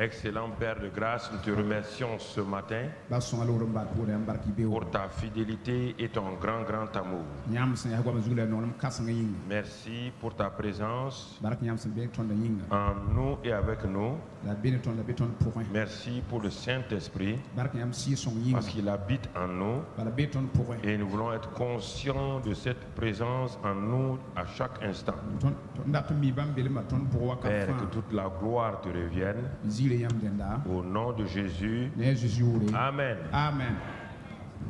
Excellent Père de grâce, nous te remercions ce matin pour ta fidélité et ton grand amour. Merci pour ta présence en nous et avec nous. Merci pour le Saint-Esprit parce qu'il habite en nous et nous voulons être conscients de cette présence en nous à chaque instant. Père, que toute la gloire te revienne. Au nom de Jésus. Amen. Amen.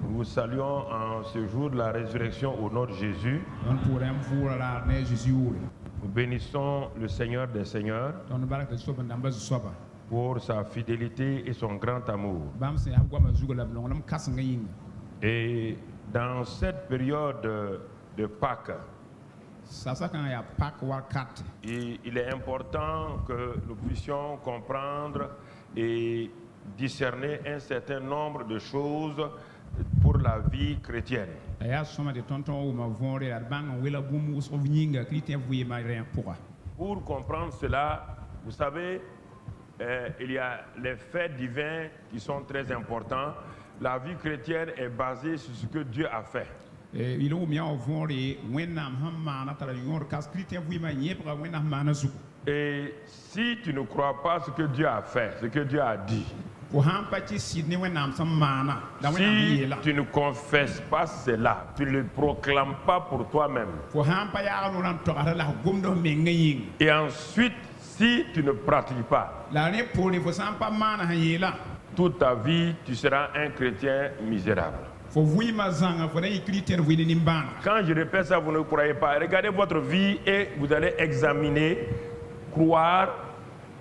Nous vous saluons en ce jour de la résurrection au nom de Jésus. Nous bénissons le Seigneur des Seigneurs pour sa fidélité et son grand amour. Et dans cette période de Pâques, il est important que nous puissions comprendre et discerner un certain nombre de choses pour la vie chrétienne. Pour comprendre cela, vous savez, il y a les faits divins qui sont très importants. La vie chrétienne est basée sur ce que Dieu a fait. Et si tu ne crois pas ce que Dieu a fait, ce que Dieu a dit, si tu ne confesses pas cela, tu ne le proclames pas pour toi-même, et ensuite, si tu ne pratiques pas, toute ta vie, tu seras un chrétien misérable. Quand je répète ça, vous ne croyez pas. Regardez votre vie et vous allez examiner, croire,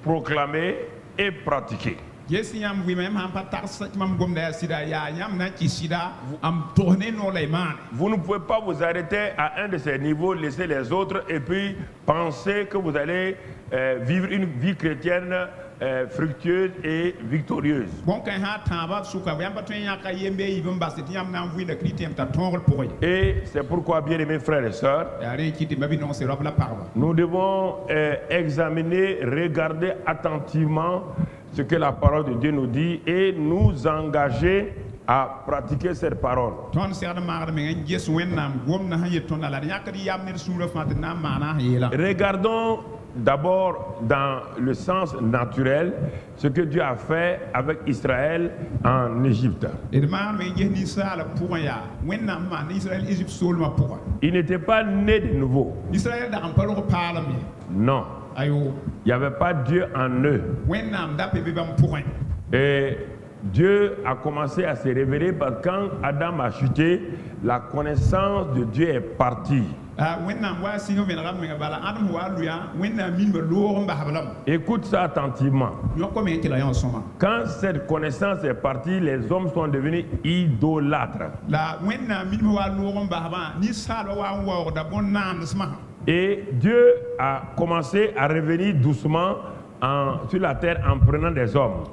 proclamer et pratiquer. Vous ne pouvez pas vous arrêter à un de ces niveaux, laisser les autres et puis penser que vous allez vivre une vie chrétienne fructueuse et victorieuse. Et c'est pourquoi, bien aimés frères et sœurs, nous devons examiner, regarder attentivement ce que la parole de Dieu nous dit et nous engager à pratiquer cette parole. Regardons d'abord dans le sens naturel ce que Dieu a fait avec Israël en Égypte. Il n'était pas né de nouveau. Non. Il n'y avait pas Dieu en eux. Et Dieu a commencé à se révéler parce que quand Adam a chuté, la connaissance de Dieu est partie. Écoute ça attentivement. Quand cette connaissance est partie, les hommes sont devenus idolâtres. Et Dieu a commencé à revenir doucement sur la terre en prenant des hommes.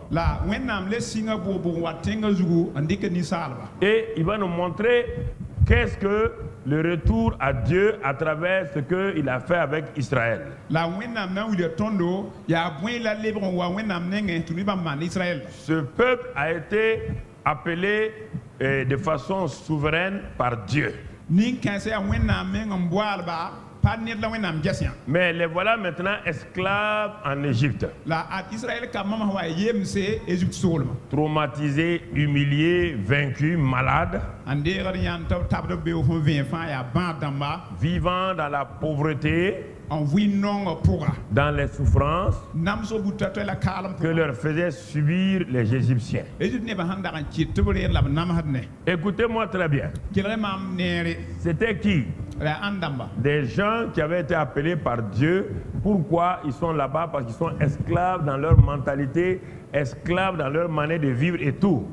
Et il va nous montrer qu'est-ce que le retour à Dieu à travers ce qu'il a fait avec Israël. Ce peuple a été appelé de façon souveraine par Dieu. Mais les voilà maintenant esclaves en Égypte. Traumatisés, humiliés, vaincus, malades. Vivant dans la pauvreté, dans les souffrances que leur faisaient subir les Égyptiens. Écoutez-moi très bien. C'était qui? Des gens qui avaient été appelés par Dieu. Pourquoi ils sont là-bas? Parce qu'ils sont esclaves dans leur mentalité, esclaves dans leur manière de vivre et tout.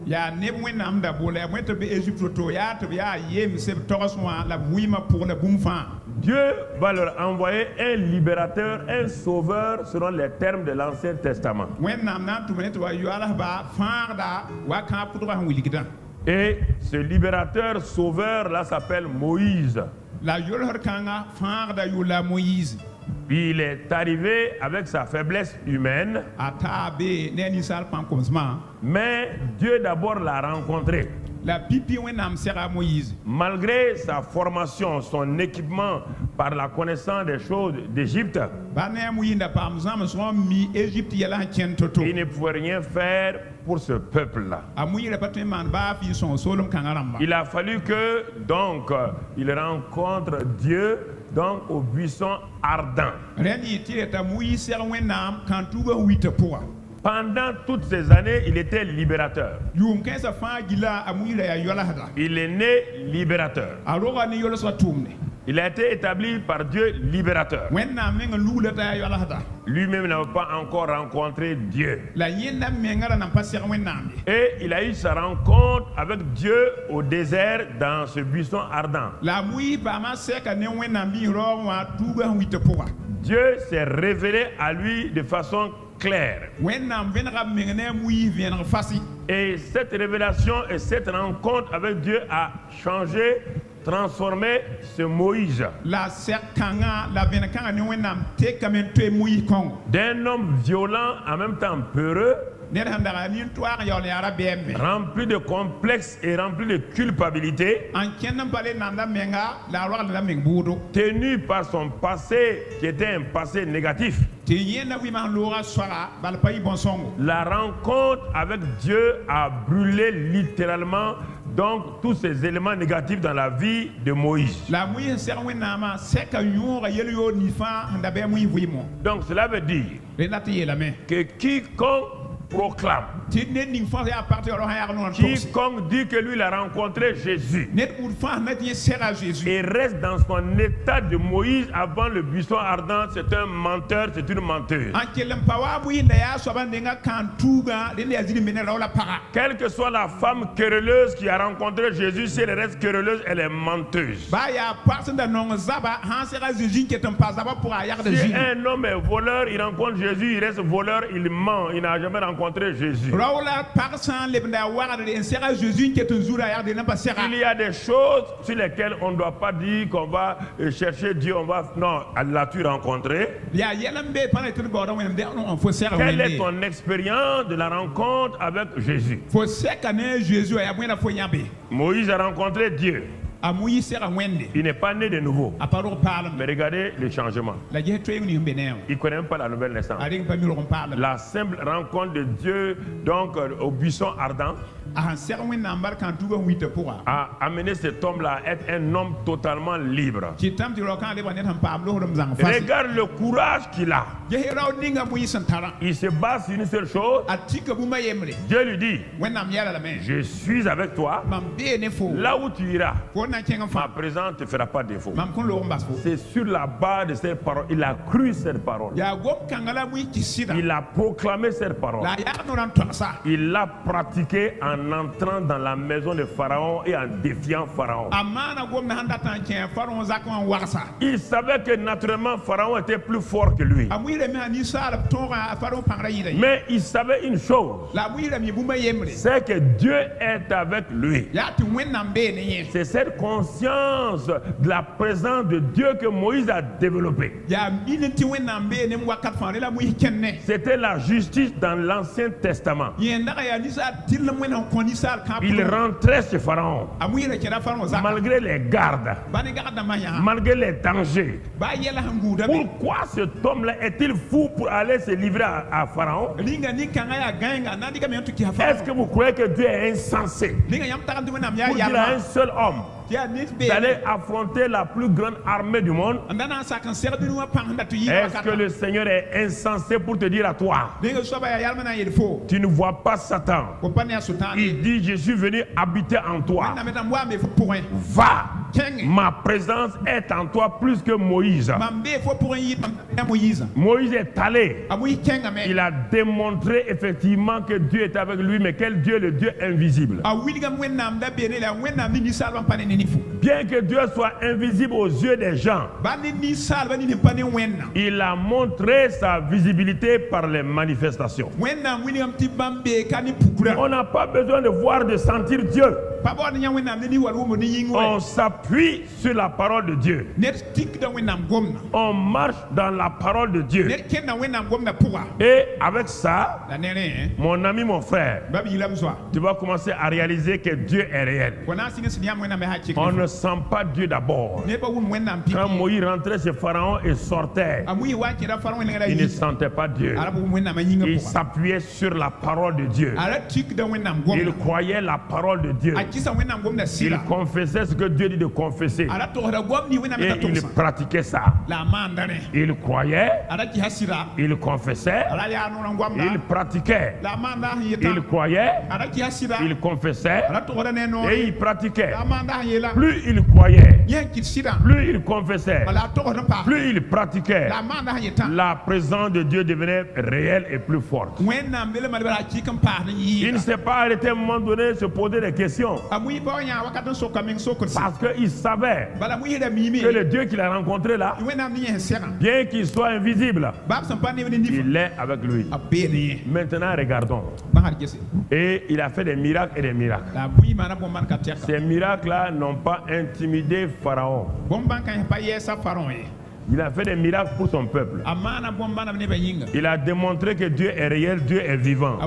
Dieu va leur envoyer un libérateur, un sauveur selon les termes de l'Ancien Testament. Et ce libérateur sauveur là s'appelle Moïse. Il est arrivé avec sa faiblesse humaine, mais Dieu d'abord l'a rencontré. Malgré sa formation, son équipement par la connaissance des choses d'Égypte, il ne pouvait rien faire pour ce peuple-là. Il a fallu que donc il rencontre Dieu donc au buisson ardent. Pendant toutes ces années, il était libérateur. Il est né libérateur. Il a été établi par Dieu libérateur. Lui-même n'avait pas encore rencontré Dieu. Et il a eu sa rencontre avec Dieu au désert dans ce buisson ardent. Dieu s'est révélé à lui de façon claire. Et cette révélation et cette rencontre avec Dieu a changé, transformé ce Moïse d'un homme violent, en même temps peureux, rempli de complexes et rempli de culpabilité, tenu par son passé qui était un passé négatif. La rencontre avec Dieu a brûlé littéralement donc tous ces éléments négatifs dans la vie de Moïse. Donc cela veut dire que quiconque proclame, quiconque dit que lui il a rencontré Jésus et reste dans son état de Moïse avant le buisson ardent, c'est un menteur, c'est une menteuse. Quelle que soit la femme querelleuse qui a rencontré Jésus, si elle reste querelleuse, elle est menteuse. Si un homme est voleur, il rencontre Jésus, il reste voleur, il ment, il n'a jamais rencontré Jésus. Il y a des choses sur lesquelles on ne doit pas dire qu'on va chercher Dieu, on va... Non, l'as-tu rencontré? Quelle est ton expérience de la rencontre avec Jésus? Moïse a rencontré Dieu. Il n'est pas né de nouveau. Mais regardez les changements. Il ne connaît même pas la nouvelle naissance. La simple rencontre de Dieu donc au buisson ardent a amené cet homme-là à être un homme totalement libre. Regarde le courage qu'il a. Il se base sur une seule chose. Dieu lui dit, je suis avec toi. Là où tu iras, ma présence ne te fera pas défaut. C'est sur la base de cette parole. Il a cru cette parole. Il a proclamé cette parole. Il l'a pratiqué en entrant dans la maison de Pharaon et en défiant Pharaon. Il savait que naturellement Pharaon était plus fort que lui. Mais il savait une chose, c'est que Dieu est avec lui. C'est cette conscience de la présence de Dieu que Moïse a développée. C'était la justice dans l'Ancien Testament. Il rentrait chez Pharaon malgré les gardes, malgré les dangers. Pourquoi cet homme-là est-il fou pour aller se livrer à Pharaon? Est-ce que vous croyez que Dieu est insensé pour dire à un seul homme d'aller affronter la plus grande armée du monde? Est-ce que le Seigneur est insensé pour te dire à toi, tu ne vois pas Satan? Il dit, je suis venu habiter en toi. Va, ma présence est en toi plus que Moïse. Moïse est allé. Il a démontré effectivement que Dieu est avec lui, mais quel Dieu? Le Dieu invisible. bien que Dieu soit invisible aux yeux des gens, il a montré sa visibilité par les manifestations. On n'a pas besoin de voir, de sentir Dieu. On s'appuie sur la parole de Dieu. On marche dans la parole de Dieu. Et avec ça, mon ami, mon frère, tu vas commencer à réaliser que Dieu est réel. On ne sent pas Dieu d'abord. Quand Moïse rentrait chez Pharaon et sortait, il ne sentait pas Dieu. Il s'appuyait sur la parole de Dieu. Il croyait la parole de Dieu. Il confessait ce que Dieu dit de confesser. Et il pratiquait ça. Il croyait, il confessait, il pratiquait. Il croyait, il confessait et il pratiquait. Plus il croyait, plus il confessait, plus il pratiquait, la présence de Dieu devenait réelle et plus forte. Il ne s'est pas arrêté à un moment donné de se poser des questions. Parce qu'il savait que le Dieu qu'il a rencontré là, bien qu'il soit invisible, il est avec lui. Maintenant, regardons. Et il a fait des miracles et des miracles. Ces miracles-là n'ont pas intimidé Pharaon. Il a fait des miracles pour son peuple. Il a démontré que Dieu est réel, Dieu est vivant.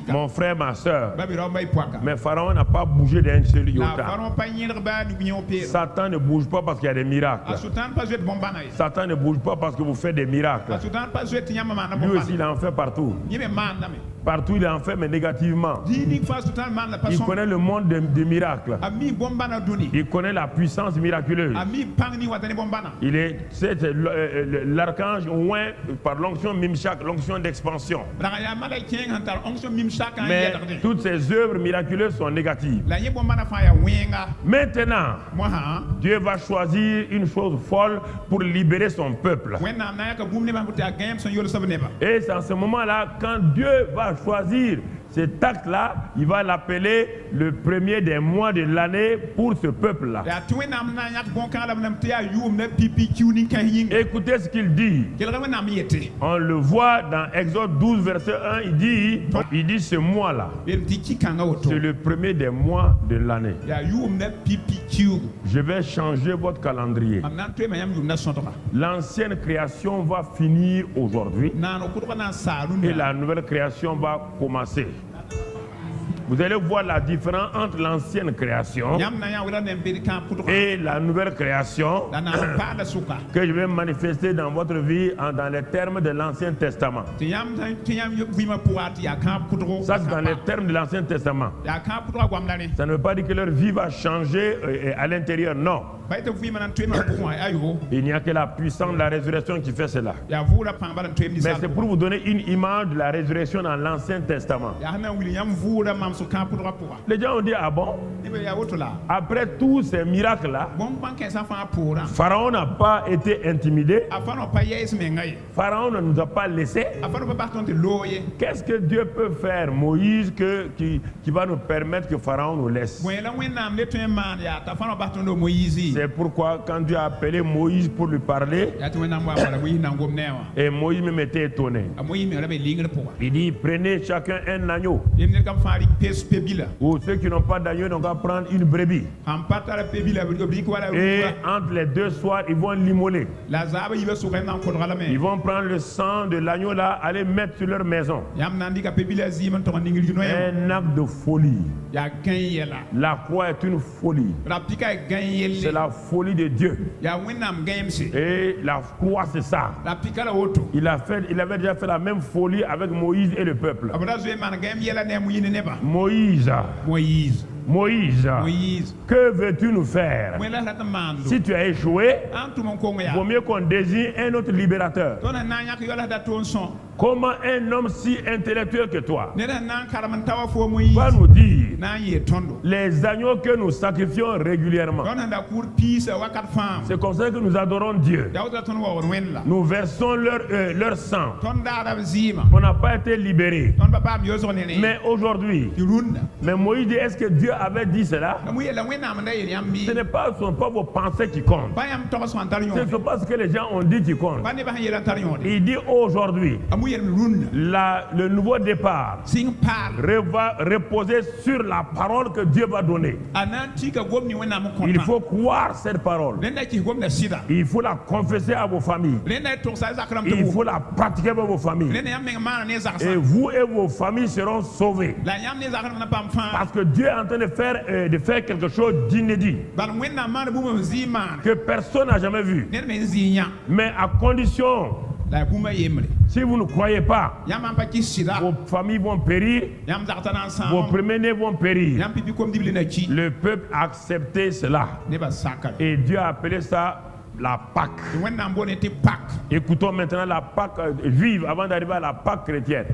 Mon frère, ma soeur, mais Pharaon n'a pas bougé d'un seul iota. Satan ne bouge pas parce qu'il y a des miracles. Satan ne bouge pas parce que vous faites des miracles. Lui aussi, il en fait partout. Partout, il en fait, mais négativement. Il connaît le monde des miracles. Il connaît la puissance miraculeuse. Il est l'archange oint par l'onction Mimshak, l'onction d'expansion. Mais toutes ces œuvres miraculeuses sont négatives. Maintenant, Dieu va choisir une chose folle pour libérer son peuple. Et c'est en ce moment-là, quand Dieu va choisir cet acte-là, il va l'appeler le premier des mois de l'année pour ce peuple-là. Écoutez ce qu'il dit. On le voit dans Exode 12, verset 1, il dit ce mois-là, c'est le premier des mois de l'année. Je vais changer votre calendrier. L'ancienne création va finir aujourd'hui et la nouvelle création va commencer. Vous allez voir la différence entre l'ancienne création et la nouvelle création que je vais manifester dans votre vie dans les termes de l'Ancien Testament. Ça, c'est dans les termes de l'Ancien Testament. Ça ne veut pas dire que leur vie va changer à l'intérieur, non. Il n'y a que la puissance de la résurrection qui fait cela. Mais c'est pour vous donner une image de la résurrection dans l'Ancien Testament. Les gens ont dit, ah bon? Après tous ces miracles-là, Pharaon n'a pas été intimidé. Pharaon ne nous a pas laissé. Qu'est-ce que Dieu peut faire, Moïse, qui va nous permettre que Pharaon nous laisse? C'est pourquoi quand Dieu a appelé Moïse pour lui parler, et Moïse me était étonné. Il dit, prenez chacun un agneau. Ou ceux qui n'ont pas d'agneau n'ont qu'à prendre une brebis. Et entre les deux soirs, ils vont l'immoler. Ils vont prendre le sang de l'agneau là, aller mettre sur leur maison. Un acte de folie. La croix est une folie. C'est la folie de Dieu. Et la croix, c'est ça. Il avait déjà fait la même folie avec Moïse et le peuple. Moïse, que veux-tu nous faire? Si tu as échoué, il vaut mieux qu'on désigne un autre libérateur. Comment un homme si intellectuel que toi va nous dire les agneaux que nous sacrifions régulièrement? C'est comme ça que nous adorons Dieu. Nous versons leur sang. On n'a pas été libérés. Mais aujourd'hui, mais Moïse dit, est-ce que Dieu avait dit cela? Ce n'est pas, sont pas vos pensées qui comptent. Ce n'est pas ce que les gens ont dit qui compte. Il dit aujourd'hui, le nouveau départ va reposer sur la parole que Dieu va donner. Il faut croire cette parole. Il faut la confesser à vos familles. Il faut la pratiquer avec vos familles. Et vous et vos familles seront sauvés. Parce que Dieu est en train de faire quelque chose d'inédit que personne n'a jamais vu. Mais à condition, si vous ne croyez pas, vos familles vont périr, vos premiers-nés vont périr. Le peuple a accepté cela. Et Dieu a appelé ça la Pâque. Écoutons maintenant la Pâque juive avant d'arriver à la Pâque chrétienne.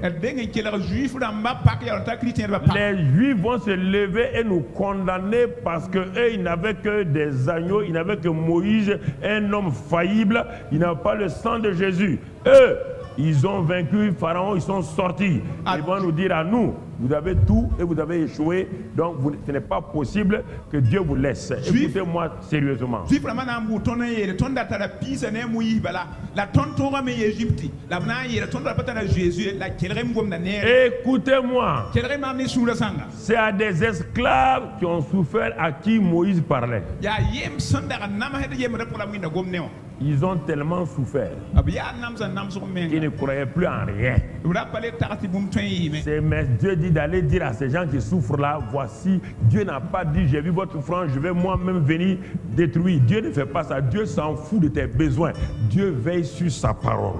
Les Juifs vont se lever et nous condamner parce qu'eux, ils n'avaient que des agneaux, ils n'avaient que Moïse, un homme faillible, ils n'avaient pas le sang de Jésus. Eux, ils ont vaincu Pharaon, ils sont sortis. Ils vont nous dire à nous, vous avez tout et vous avez échoué, donc ce n'est pas possible que Dieu vous laisse. Écoutez-moi sérieusement. Écoutez-moi. C'est à des esclaves qui ont souffert à qui Moïse parlait. Ils ont tellement souffert qu'ils ne croyaient plus en rien. Mais Dieu dit d'aller dire à ces gens qui souffrent là, voici, Dieu n'a pas dit j'ai vu votre souffrance, je vais moi-même venir détruire. Dieu ne fait pas ça. Dieu s'en fout de tes besoins. Dieu veille sur sa parole.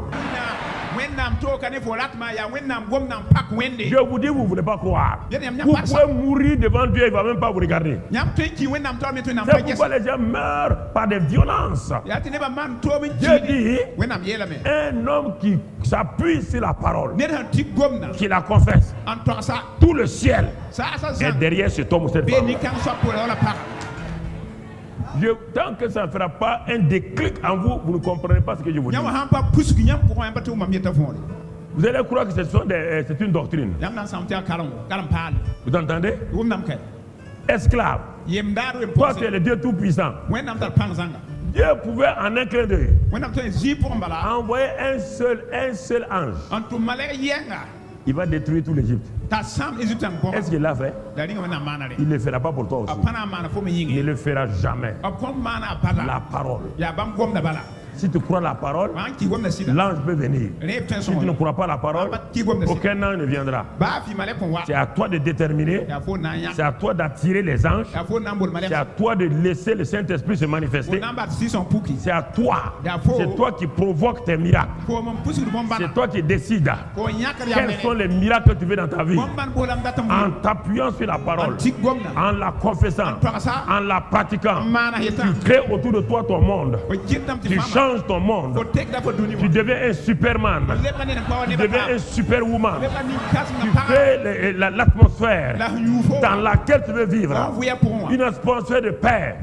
Je vous dis, vous ne voulez pas croire. Vous pouvez mourir devant Dieu, il ne va même pas vous regarder. C'est pourquoi les gens meurent par des violences. Dieu dit, un homme qui s'appuie sur la parole, qui la confesse, tout le ciel est derrière cet homme ou cette femme. Tant que ça ne fera pas un déclic en vous, vous ne comprenez pas ce que je vous dis. Vous allez croire que c'est une doctrine. Vous entendez? Esclave. Toi, tu es le Dieu Tout-Puissant. Dieu pouvait en un clin d'œil envoyer un seul ange. Il va détruire tout l'Égypte. Est-ce qu'il l'a fait? Il ne le fera pas pour toi aussi. Il ne le fera jamais. La parole. Si tu crois la parole, l'ange peut venir. Si tu ne crois pas la parole, aucun ange ne viendra. C'est à toi de déterminer, c'est à toi d'attirer les anges, c'est à toi de laisser le Saint-Esprit se manifester. C'est à toi. C'est toi qui provoque tes miracles. C'est toi qui décides quels sont les miracles que tu veux dans ta vie. En t'appuyant sur la parole, en la confessant, en la pratiquant, tu crées autour de toi ton monde. Tu changes ton monde. Tu deviens un superman. Tu deviens un superwoman. Tu crées l'atmosphère dans laquelle tu veux vivre. Une atmosphère de paix.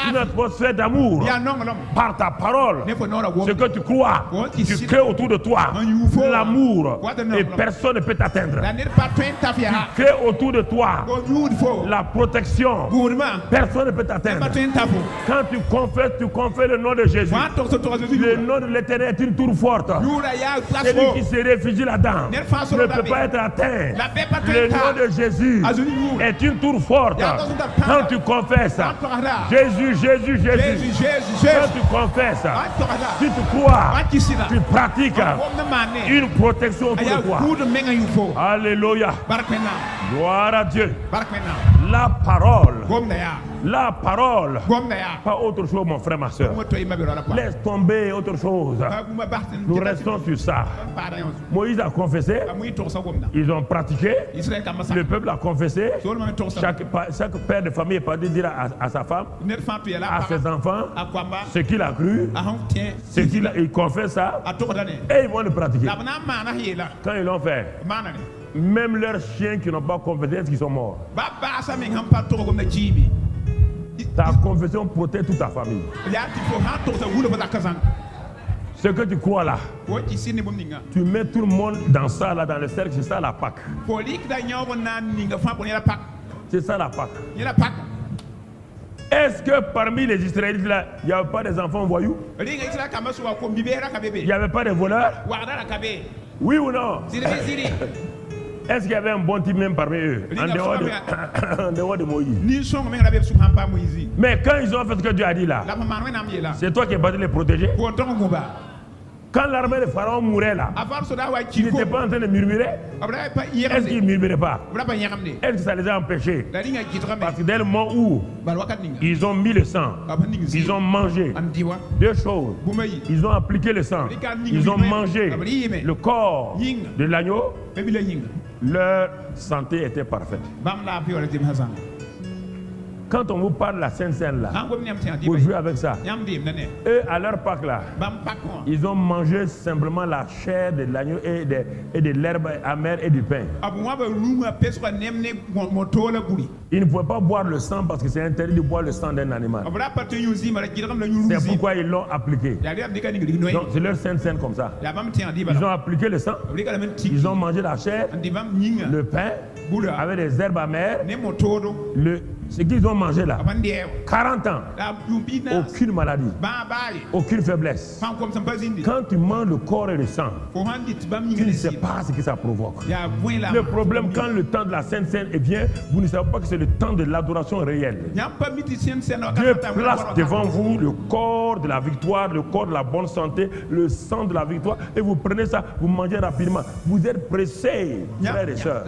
Une atmosphère d'amour. Par ta parole. Ce que tu crois, tu crées autour de toi l'amour. Et personne ne peut t'atteindre. Tu crées autour de toi la protection. Personne ne peut t'atteindre. Quand tu confesses le nom de Jésus. Le nom de l'Éternel est une tour forte. Celui qui se réfugie là-dedans ne peut pas être atteint. Le nom de Jésus est une tour forte. Quand tu confesses Jésus, Jésus, Jésus. Quand tu confesses, si tu crois, tu pratiques une protection autour de toi. Alléluia. Gloire à Dieu. La parole. La parole. Pas autre chose, mon frère, ma soeur. Laisse tomber autre chose. Nous restons sur ça. Moïse a confessé. Ils ont pratiqué. Le peuple a confessé. Chaque père de famille est parti dire à sa femme, à ses enfants, ce qu'il a cru, ce qu'il confesse ça, et ils vont le pratiquer. Quand ils l'ont fait, même leurs chiens qui n'ont pas confessé, est-ce qu'ils sont morts? Ta confession protège toute ta famille. Ce que tu crois là, tu mets tout le monde dans ça, là, dans le cercle, c'est ça la Pâque. C'est ça la Pâque. Est-ce que parmi les Israélites là, il n'y avait pas des enfants voyous? Il n'y avait pas de voleurs? Oui ou non? Est-ce qu'il y avait un bon type même parmi eux, en dehors de Moïse? Mais quand ils ont fait ce que Dieu a dit là, c'est toi qui es parti les protéger? Quand l'armée de Pharaon mourait là, il n'était pas en train de murmurer? Est-ce qu'il ne murmurait pas? Est-ce que ça les a empêchés? Parce que dès le moment où ils ont mis le sang, ils ont mangé deux choses. Ils ont appliqué le sang, ils ont mangé le corps de l'agneau, leur santé était parfaite. Quand on vous parle de la Sainte Seine là, vous jouez avec ça. Eux, à leur Pâque là, ils ont mangé simplement la chair de l'agneau et de l'herbe amère et du pain. Ils ne pouvaient pas boire le sang parce que c'est interdit de boire le sang d'un animal. C'est pourquoi ils l'ont appliqué. Donc c'est leur Sainte Seine comme ça. Ils ont appliqué le sang, ils ont mangé la chair, le pain, avec des herbes amères, ce qu'ils ont mangé là, 40 ans, aucune maladie, aucune faiblesse. Quand tu manges le corps et le sang, tu ne sais pas ce que ça provoque. Le problème, quand le temps de la Sainte Seine vient, vous ne savez pas que c'est le temps de l'adoration réelle. Dieu place devant vous le corps de la victoire, le corps de la bonne santé, le sang de la victoire, et vous prenez ça, vous mangez rapidement. Vous êtes pressés, frères et sœurs.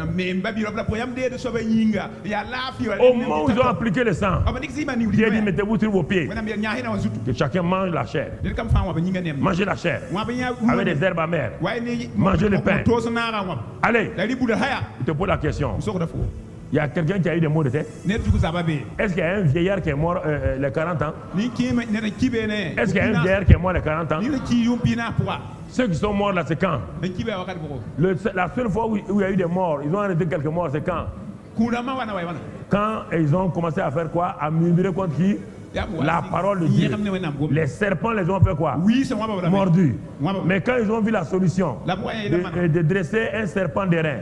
Au moment où ils ont appliqué le sang, Dieu dit mettez-vous sur vos pieds. Que chacun mange la chair. Mangez la chair avec des herbes amères. Mangez le pain. Allez, je te pose la question. Il y a quelqu'un qui a eu des maux de tête? Est-ce qu'il y a un vieillard qui est mort les 40 ans? Est-ce qu'il y a un vieillard qui est mort les 40 ans? Ceux qui sont morts là, c'est quand? La seule fois où il y a eu des morts, ils ont arrêté quelques morts, c'est quand? Quand ils ont commencé à faire quoi? À murmurer contre qui? La parole de Dieu. Les serpents les ont fait quoi? Mordus. Mais quand ils ont vu la solution de dresser un serpent d'airain,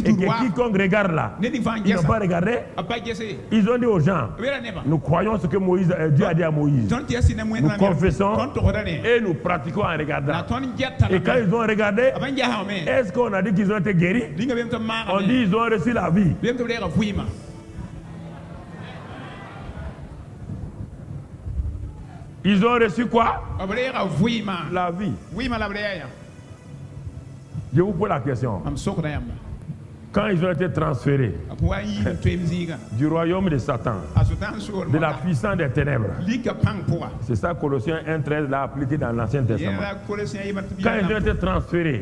et que quiconque regarde là, ils n'ont pas regardé, ils ont dit aux gens, nous croyons ce que Dieu a dit à Moïse. Nous confessons et nous pratiquons en regardant. Et quand ils ont regardé, est-ce qu'on a dit qu'ils ont été guéris? On dit qu'ils ont reçu la vie. Ils ont reçu quoi? La vie. Je vous pose la question. Quand ils ont été transférés du royaume de Satan, de la puissance des ténèbres, c'est ça Colossiens 1,13 l'a appliqué dans l'Ancien Testament. Quand ils ont été transférés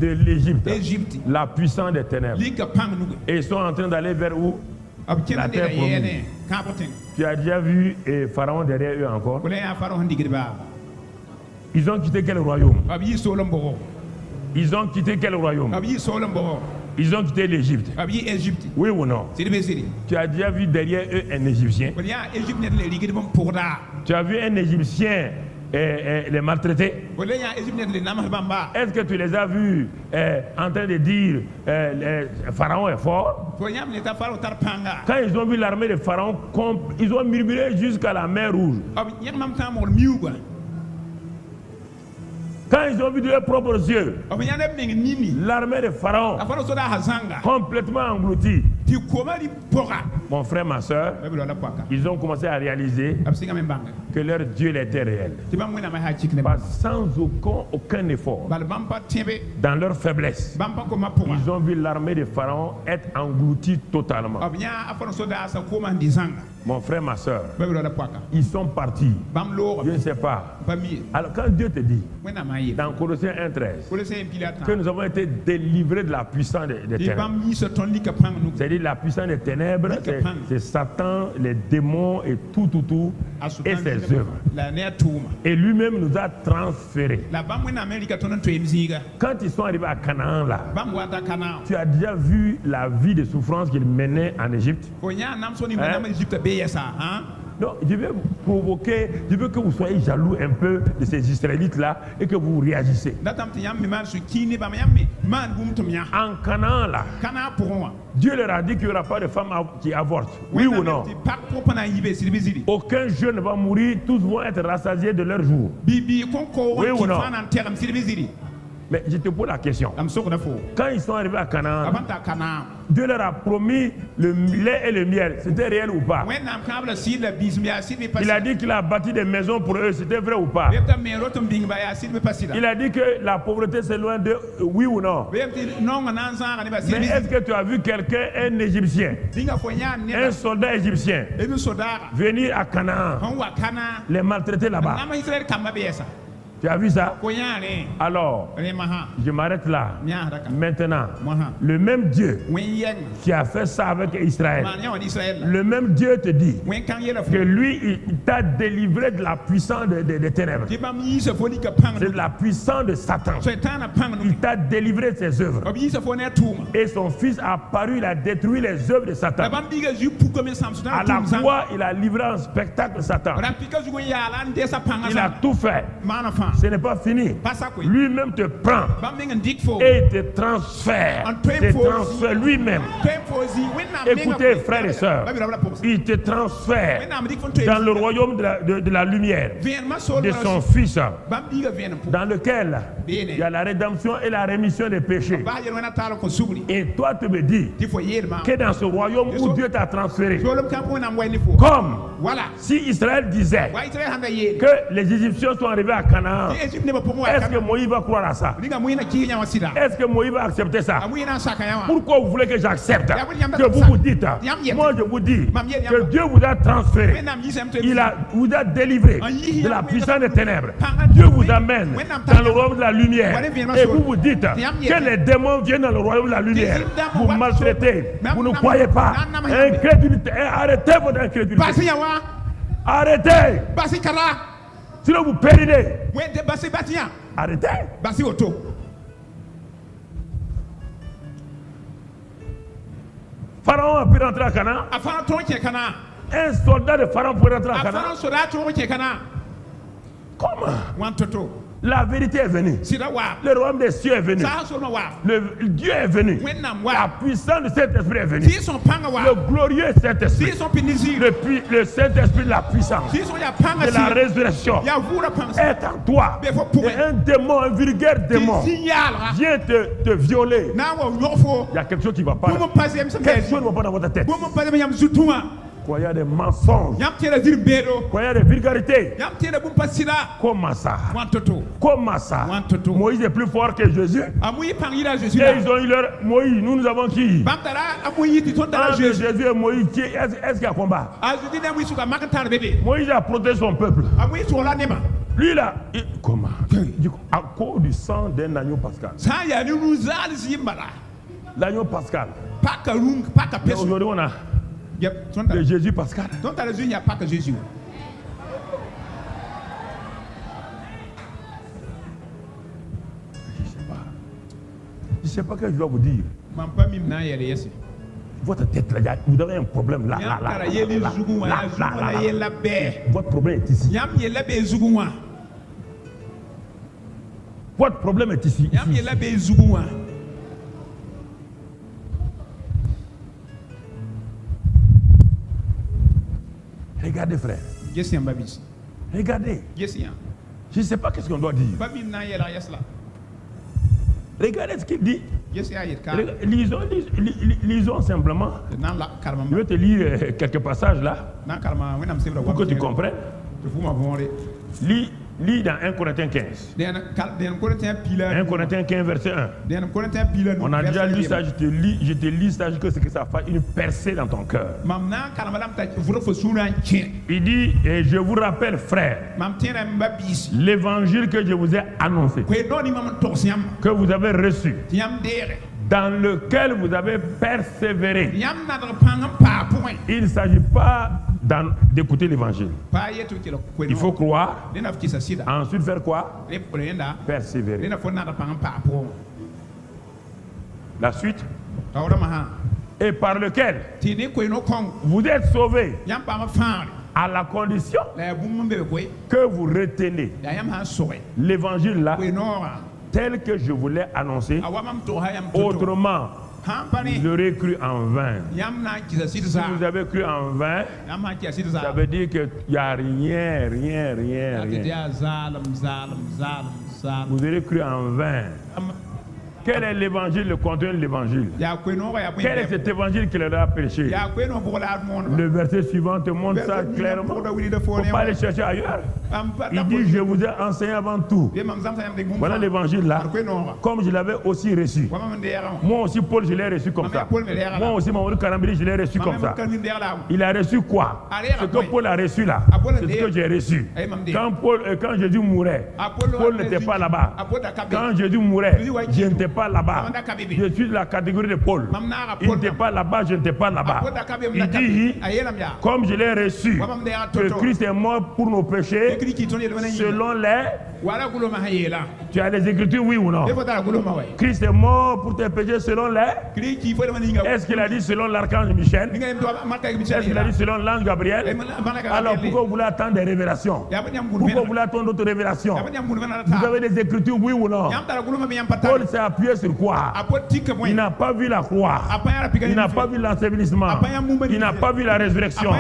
de l'Égypte, la puissance des ténèbres, et ils sont en train d'aller vers où? La terre promise. Tu as déjà vu Pharaon derrière eux encore? Ils ont quitté quel royaume? Ils ont quitté quel royaume? Ils ont quitté l'Égypte. Oui ou non? Tu as déjà vu derrière eux un Égyptien? Tu as vu un Égyptien les maltraiter? Est-ce que tu les as vus en train de dire Pharaon est fort? Quand ils ont vu l'armée de Pharaon, ils ont murmuré jusqu'à la mer Rouge. Quand ils ont vu de leurs propres yeux l'armée de Pharaon complètement engloutie, Mon frère, ma soeur, ils ont commencé à réaliser que leur Dieu était réel. Sans aucun effort, dans leur faiblesse, ils ont vu l'armée de Pharaon être engloutie totalement. Mon frère, ma soeur, ils sont partis. Je ne sais pas. Alors quand Dieu te dit, dans Colossiens 1,13, que nous avons été délivrés de la puissance des ténèbres, c'est-à-dire la puissance des ténèbres, c'est Satan, les démons et tout, et ses œuvres. Et lui-même nous a transférés. Quand ils sont arrivés à Canaan, là, tu as déjà vu la vie de souffrance qu'ils menaient en Égypte. Non, je veux provoquer, je veux que vous soyez jaloux un peu de ces Israélites-là et que vous réagissez. En Canaan, là, Dieu leur a dit qu'il n'y aura pas de femmes qui avortent. Oui ou non? Aucun jeune ne va mourir, tous vont être rassasiés de leur jour. Oui ou non? Mais je te pose la question. Quand ils sont arrivés à Canaan, Dieu leur a promis le lait et le miel. C'était réel ou pas? Il a dit qu'il a bâti des maisons pour eux. C'était vrai ou pas? Il a dit que la pauvreté c'est loin d'eux. Oui ou non? Mais est-ce que tu as vu quelqu'un, un Égyptien, un soldat égyptien, venir à Canaan, les maltraiter là-bas? Tu as vu ça? Alors, je m'arrête là. Maintenant, le même Dieu qui a fait ça avec Israël, le même Dieu te dit que lui, il t'a délivré de la puissance des ténèbres. C'est de la puissance de Satan. Il t'a délivré de ses œuvres. Et son fils a apparu, il a détruit les œuvres de Satan. À la croix, il a livré un spectacle de Satan. Il a tout fait. Ce n'est pas fini. Lui-même te prend et te transfère. Lui-même. Écoutez, frères et sœurs, il te transfère dans le royaume de la lumière de son fils, dans lequel il y a la rédemption et la rémission des péchés. Et toi, tu me dis que dans ce royaume où Dieu t'a transféré, comme si Israël disait que les Égyptiens sont arrivés à Canaan, est-ce que Moïse va croire à ça? Est-ce que Moïse va accepter ça? Pourquoi vous voulez que j'accepte? Que vous vous dites, moi je vous dis que Dieu vous a transféré, vous a délivré de la puissance des ténèbres. Dieu vous amène dans le royaume de la lumière. Et vous vous dites que les démons viennent dans le royaume de la lumière. Vous maltraitez, vous ne croyez pas. Incrédulité. Arrêtez votre incrédulité. Arrêtez. Sinon vous périrez. Arrêtez. Pharaon a pu rentrer à Canaan. Un soldat de Pharaon peut rentrer à Canaan. Comment? La vérité est venue. Le royaume des cieux est venu. Le Dieu est venu. La puissance de cet esprit est venue. Le glorieux Saint-Esprit. Le Saint-Esprit de la puissance. De la résurrection est en toi. Et un démon, un vulgaire démon vient te violer. Il y a quelque chose qui ne va pas. Quelque chose ne va pas dans votre tête. Croyez à des mensonges. Croyez à des vulgarités. Comment ça? Comment ça? Moïse est plus fort que Jésus. Et ils ont eu leur Moïse. Nous avons qui? Entre Jésus et Moïse, est-ce qu'il y a combat? Moïse a protégé son peuple. Lui là, comment? À cause du sang d'un agneau pascal. L'agneau pascal. Aujourd'hui on a de Jésus Pascal. Il n'y a pas que Jésus. Je ne sais pas ce que je dois vous dire. Votre tête là, vous avez un problème là. Votre problème est ici. Votre problème est ici. Regardez, frère. Regardez. Je ne sais pas qu'est-ce qu'on doit dire. Regardez ce qu'il dit. Lisons simplement. Je vais te lire quelques passages là pour que tu comprennes. Lis dans 1 Corinthiens 15. 1 Corinthiens 15 verset 1. On a déjà lu ça, je te lis ça jusqu'à ce que ça fasse une percée dans ton cœur. Il dit, et je vous rappelle frères, l'évangile que je vous ai annoncé, que vous avez reçu, dans lequel vous avez persévéré. Il ne s'agit pas d'écouter l'évangile. Il faut croire. Ensuite faire quoi? Persévérer. La suite. Et par lequel vous êtes sauvés à la condition que vous retenez l'évangile là tel que je vous l'ai annoncé. Autrement, vous aurez cru en vain. Si vous avez cru en vain, ça veut dire qu'il n'y a rien. Vous aurez cru en vain. Quel est l'évangile, le contenu de l'évangile? Quel est cet évangile qu'il leur a prêché? Le verset suivant te montre ça clairement. Il ne faut pas aller chercher ailleurs. Il dit, je vous ai enseigné avant tout. Voilà l'évangile là. Comme je l'avais aussi reçu. Moi aussi, Paul, je l'ai reçu comme ça. Moi aussi, Mamadou Karambili, je l'ai reçu comme ça. Il a reçu quoi? Ce que Paul a reçu là, c'est ce que j'ai reçu. Quand Jésus mourait, Paul n'était pas là-bas. Quand Jésus mourait, je n'étais pas là-bas. Je suis de la catégorie de Paul. Il n'était pas là-bas, je n'étais pas là-bas. Il dit, comme je l'ai reçu, que Christ est mort pour nos péchés, selon les... Tu as les Écritures, oui ou non? Christ est mort pour tes péchés selon les... Est-ce qu'il a dit selon l'archange Michel? Est-ce qu'il a dit selon l'ange Gabriel? Alors pourquoi vous voulez attendre des révélations? Pourquoi vous voulez attendre d'autres révélations? Vous avez des Écritures, oui ou non? Paul s'est appuyé sur quoi? Il n'a pas vu la croix. Il n'a pas vu l'ensevelissement. Il n'a pas vu la résurrection.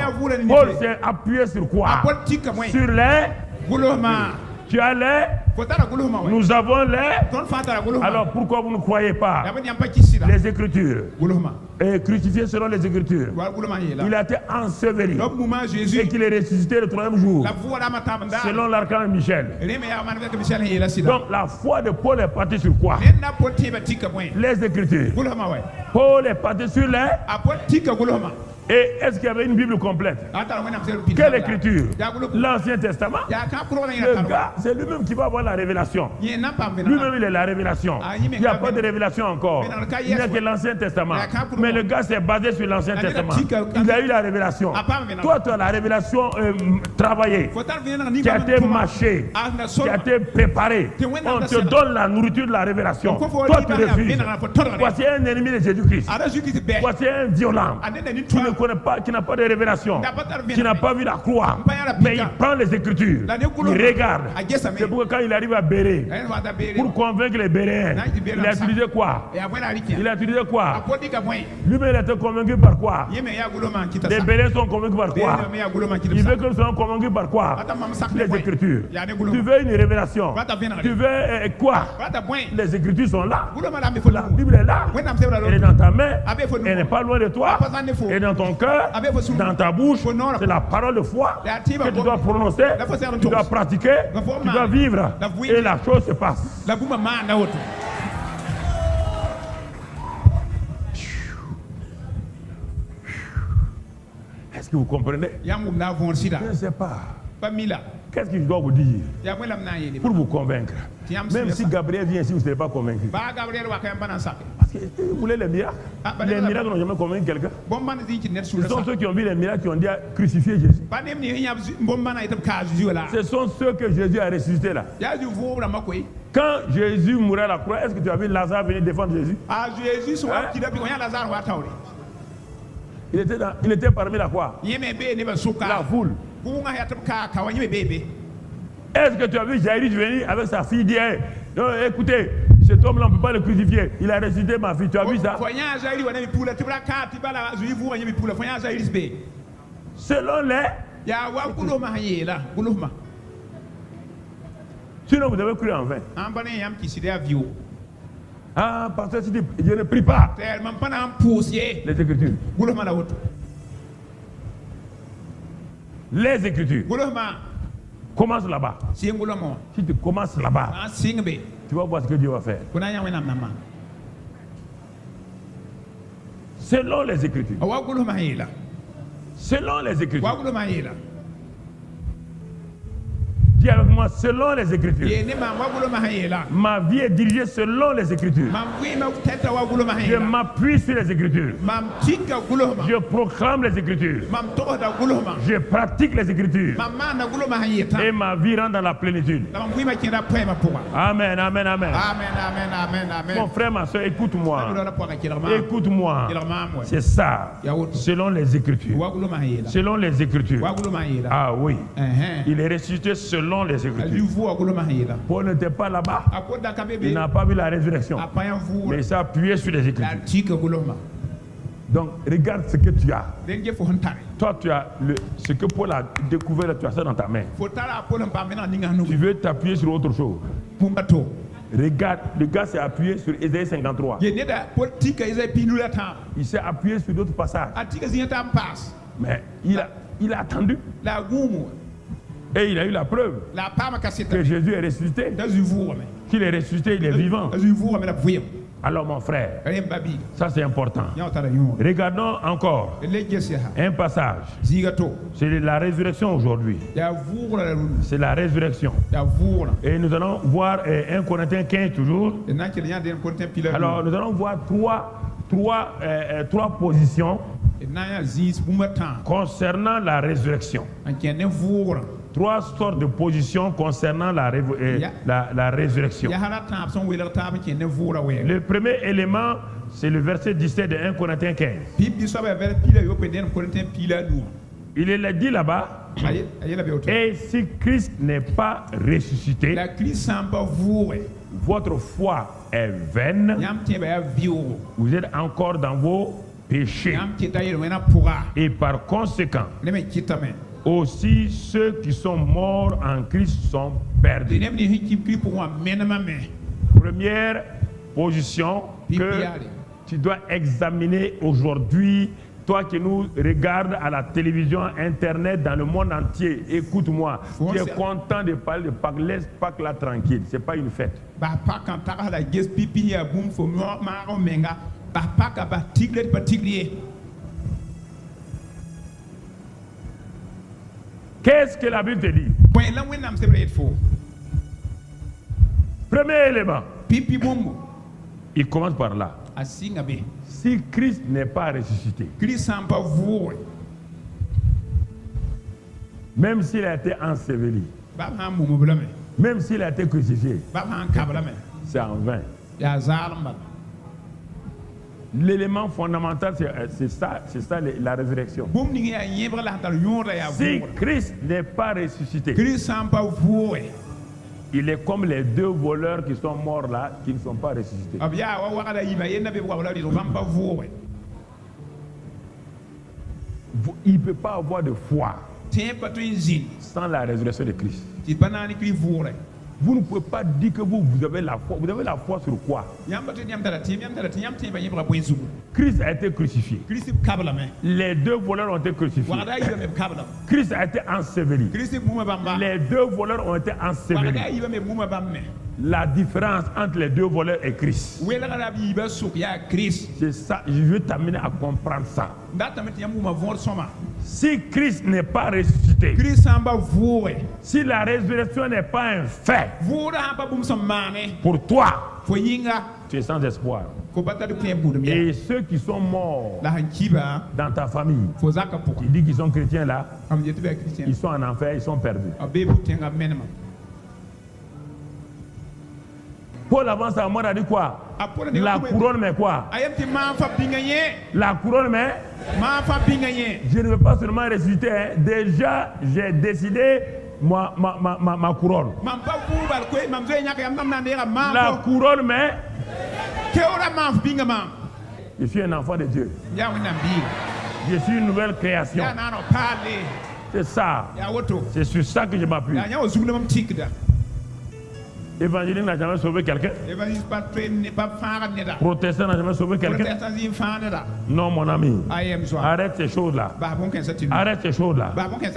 Paul s'est appuyé sur quoi? Sur les... Tu as les... Nous avons les... Alors pourquoi vous ne croyez pas les Écritures? Et crucifié selon les Écritures. Il a été enseveli et qu'il est ressuscité le 3e jour selon l'archange Michel. Donc la foi de Paul est partie sur quoi? Les Écritures. Paul est parti sur les... Et est-ce qu'il y avait une Bible complète? Quelle écriture? L'Ancien Testament. Le gars, c'est lui-même qui va avoir la révélation. Lui-même, il est la révélation. Il n'y a pas de révélation encore. Il n'y a que l'Ancien Testament. Mais le gars s'est basé sur l'Ancien Testament. Il a eu la révélation. Toi, tu as la révélation travaillée, qui a été mâchée, qui a été préparée. On te donne la nourriture de la révélation. Toi, tu refuses. Voici un ennemi de Jésus-Christ. Voici un violent. Connaît pas, qui n'a pas de révélation, qui n'a pas vu la croix, mais il prend les Écritures, il regarde. C'est pourquoi quand il arrive à Béré, pour convaincre les Béréens, il a utilisé quoi? Il a utilisé quoi? Lui-même il a été convaincu par quoi? Les Béréens sont convaincus par quoi? Il veut que nous soyons convaincus par quoi? Les Écritures. Tu veux une révélation? Tu veux quoi? Les Écritures sont là. La Bible est là. Elle est dans ta main. Elle n'est pas loin de toi. Et dans ton cœur, dans ta bouche, c'est la parole de foi que tu dois prononcer, tu dois pratiquer, tu dois vivre, et la chose se passe. Est-ce que vous comprenez? Je ne sais pas. Qu'est-ce que je dois vous dire pour vous convaincre? Même si Gabriel vient ici, vous ne serez pas convaincu. Parce que vous voulez les miracles? Les miracles n'ont jamais convaincu quelqu'un. Ce sont ceux qui ont vu les miracles qui ont dit à crucifier Jésus. Ce sont ceux que Jésus a ressuscité là. Quand Jésus mourait à la croix, est-ce que tu as vu Lazare venir défendre Jésus? Il était parmi la croix. La foule. Est-ce que tu as vu Jairus venir avec sa fille dire non, écoutez, cet homme-là, on ne peut pas le crucifier. Il a ressuscité ma fille. Tu as vu ça? Selon les... Sinon, vous avez cru en vain. Ah, pasteur, si je ne prie pas. Les Écritures. Les Écritures. Commence là-bas. Si tu commences là-bas, tu vas voir ce que Dieu va faire. Selon les Écritures. Selon les Écritures. Dis avec moi, selon les Écritures. Ma vie est dirigée selon les Écritures. Je m'appuie sur les Écritures. Je proclame les Écritures. Je pratique les Écritures. Et ma vie rentre dans la plénitude. Amen, amen, amen. Mon frère, ma soeur, écoute-moi. Écoute-moi. C'est ça. Selon les Écritures. Selon les Écritures. Ah oui. Il est ressuscité selon les Écritures. Paul n'était pas là-bas. Il n'a pas vu la résurrection. Mais il s'est appuyé sur les Écritures. Donc, regarde ce que tu as. Toi, tu as ce que Paul a découvert, tu as ça dans ta main. Tu veux t'appuyer sur autre chose. Regarde, le gars s'est appuyé sur Ésaïe 53. Il s'est appuyé sur d'autres passages. Mais il a attendu. Et il a eu la preuve que Jésus est ressuscité. Qu'il est ressuscité, il est vivant. Alors mon frère, ça c'est important. Regardons encore un passage. C'est la résurrection aujourd'hui. C'est la résurrection. Et nous allons voir 1 Corinthiens 15 toujours. Alors nous allons voir trois positions concernant la résurrection. Trois sortes de positions concernant la résurrection. Le premier élément, c'est le verset 17 de 1 Corinthiens 15. Il est dit là-bas, et si Christ n'est pas ressuscité, votre foi est vaine, vous êtes encore dans vos péchés. Et par conséquent, aussi ceux qui sont morts en Christ sont perdus. Première position que tu dois examiner aujourd'hui, toi qui nous regardes à la télévision, internet, dans le monde entier, écoute-moi, tu es content de parler de Pâques, laisse Pâques là tranquille, c'est pas une fête. Qu'est-ce que la Bible te dit? Premier élément. Il commence par là. Si Christ n'est pas ressuscité, même s'il a été enseveli, même s'il a été crucifié, c'est en vain. L'élément fondamental, c'est ça la résurrection. Si Christ n'est pas ressuscité, il est comme les deux voleurs qui sont morts là, qui ne sont pas ressuscités. Il ne peut pas avoir de foi sans la résurrection de Christ. Vous ne pouvez pas dire que vous avez la foi. Vous avez la foi sur quoi? Christ a été crucifié. Les deux voleurs ont été crucifiés. Christ a été enseveli. Les deux voleurs ont été ensevelis. La différence entre les deux voleurs et Christ. C'est ça, je veux t'amener à comprendre ça. Si Christ n'est pas ressuscité, si la résurrection n'est pas un fait, pour toi, tu es sans espoir. Et ceux qui sont morts dans ta famille, qui disent qu'ils sont chrétiens là, ils sont en enfer, ils sont perdus. Paul avance à moi, a dit quoi? La couronne, mais quoi? La couronne, mais je ne veux pas seulement ressusciter. Hein. Déjà, j'ai décidé ma couronne. La couronne, mais je suis un enfant de Dieu. Je suis une nouvelle création. C'est ça. C'est sur ça que je m'appuie. Évangélique n'a jamais sauvé quelqu'un. Protestant n'a jamais sauvé quelqu'un. Non, mon ami. Arrête ces choses-là. Arrête ces choses-là.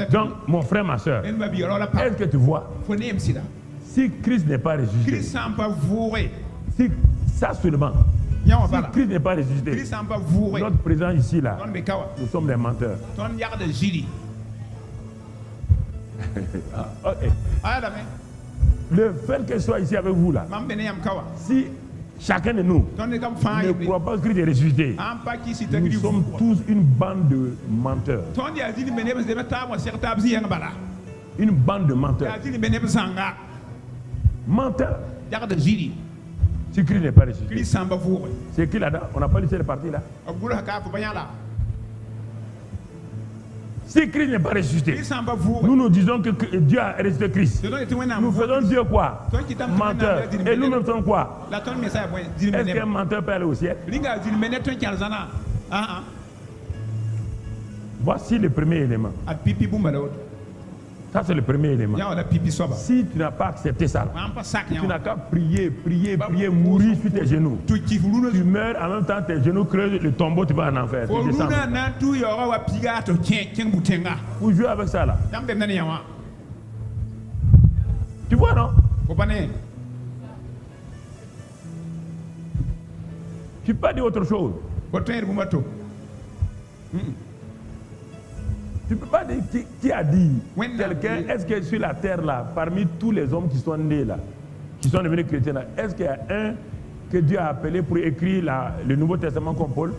Donc, mon frère, ma soeur, est-ce que tu vois? Si Christ n'est pas ressuscité, si ça seulement, si Christ n'est pas ressuscité, notre présence ici, là, nous sommes des menteurs. Okay. Le fait que je sois ici avec vous là, si chacun de nous ne croit pas que Christ est ressuscité, nous sommes tous une bande de menteurs. Une bande de menteurs. Menteurs. Si Christ n'est pas ressuscité, c'est qui là-dedans? On n'a pas lu cette partie-là. Si Christ n'est pas ressuscité, nous nous disons que Dieu a ressuscité Christ. Nous faisons Dieu quoi? Menteur. Et nous-mêmes sommes quoi? Est-ce qu'un menteur peut aller au ciel? Voici le premier élément. Ça, c'est le premier élément. Si tu n'as pas accepté ça, tu n'as qu'à prier, mourir sur tes genoux. Tu meurs, en même temps tes genoux creusent le tombeau, tu vas en enfer. Vous jouez avec ça là. Tu vois, non? Tu peux pas dire autre chose. Tu ne peux pas dire qui a dit. Quelqu'un, est-ce que sur la terre là, parmi tous les hommes qui sont nés là, qui sont devenus chrétiens là, est-ce qu'il y a un que Dieu a appelé pour écrire le Nouveau Testament comme Paul?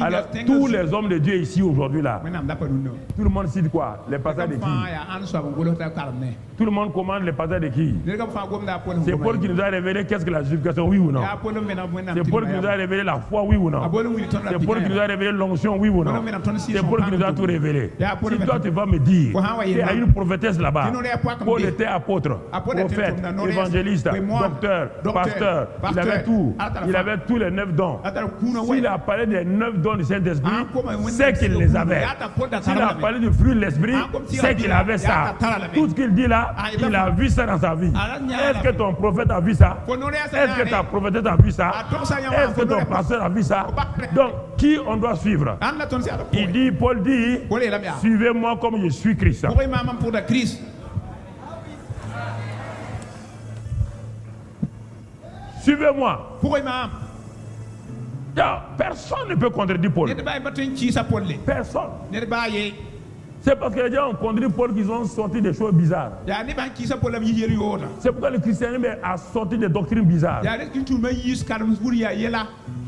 Alors, tous les hommes de Dieu ici aujourd'hui là, tout le monde cite quoi? Les passages de qui? Tout le monde commande les passages de qui? C'est Paul qui nous a révélé qu'est-ce que la justification, oui ou non? C'est Paul qui nous a révélé la foi, oui ou non? C'est Paul qui nous a révélé l'onction, oui ou non? C'est Paul qui nous a tout révélé. Si toi tu vas me dire qu'il y a une prophétesse là-bas, Paul était apôtre, prophète, évangéliste, docteur, pasteur, il avait tout. Il avait tous les 9 dons. S'il a parlé des 9 dons du Saint-Esprit, c'est qu'il les avait. S'il a parlé du fruit de l'Esprit, c'est qu'il avait ça. Tout ce qu'il dit là, il a vu ça dans sa vie. Est-ce que ton prophète a vu ça? Est-ce que ta prophétesse a vu ça? Est-ce que ton pasteur a vu ça? Donc, qui on doit suivre? Il dit, Paul dit, suivez-moi comme je suis Christ. Suivez-moi. Personne ne peut contredire Paul. Personne. C'est parce que les gens ont contredit Paul qu'ils ont sorti des choses bizarres. C'est pourquoi le christianisme a sorti des doctrines bizarres.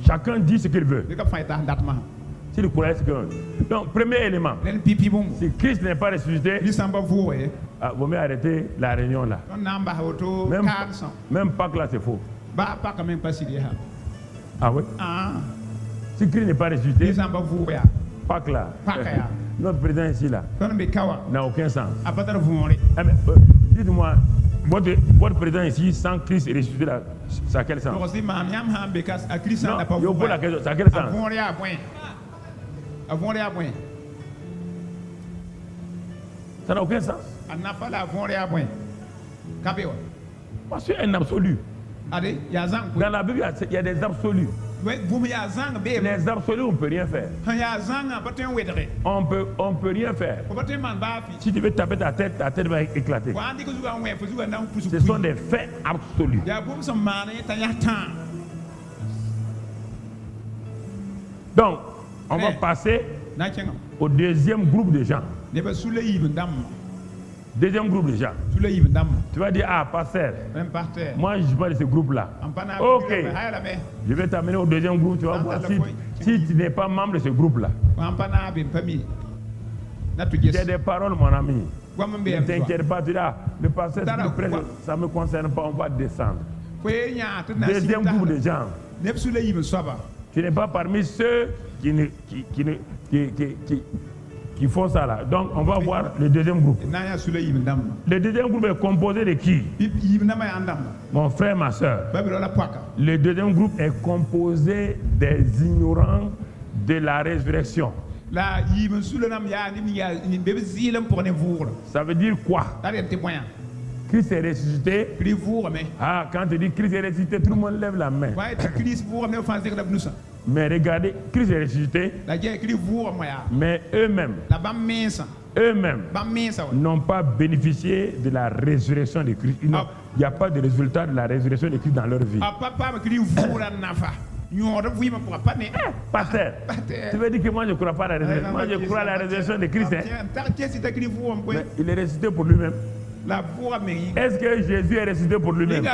Chacun dit ce qu'il veut. Si le courage, c'est que... Donc, premier élément. Si Christ n'est pas ressuscité, vaut mieux arrêter la réunion là. Même Pâques là, c'est faux. Ah oui? Si Christ n'est pas ressuscité, Pâques là, notre président ici là, n'a aucun sens. Dites-moi, votre président ici sans Christ ressuscité là, ça a quel sens? Non, je pose la question, ça a quel sens? Ça n'a aucun sens. C'est un absolu. Dans la Bible, il y a des absolus. Les absolus, on ne peut rien faire. On peut rien faire. Si tu veux taper ta tête va éclater. Ce sont des faits absolus. Donc, on va passer au deuxième groupe de gens. Deuxième groupe de gens. Tu vas dire, ah, pasteur, moi je suis pas de ce groupe-là. Ok, je vais t'amener au deuxième groupe, tu vas voir si tu n'es pas membre de ce groupe-là. J'ai des paroles, mon ami. Ne t'inquiète pas, tu dis, ah, le pasteur, ça ne me concerne pas, on va descendre. Deuxième groupe de gens. Tu n'es pas parmi ceux qui font ça là. Donc on va voir le deuxième groupe. Le deuxième groupe est composé de qui? Mon frère, ma soeur. Le deuxième groupe est composé des ignorants de la résurrection. Ça veut dire quoi? Christ est ressuscité. Ah, quand tu dis Christ est ressuscité, tout le monde lève la main. Mais regardez, Christ est ressuscité. Mais eux-mêmes n'ont pas bénéficié de la résurrection de Christ. Il n'y a pas de résultat de la résurrection de Christ dans leur vie. Pasteur, tu veux dire que moi je ne crois pas à la résurrection? Moi je crois à la résurrection de Christ. Mais il est ressuscité pour lui-même. Est-ce que Jésus est ressuscité pour lui-même?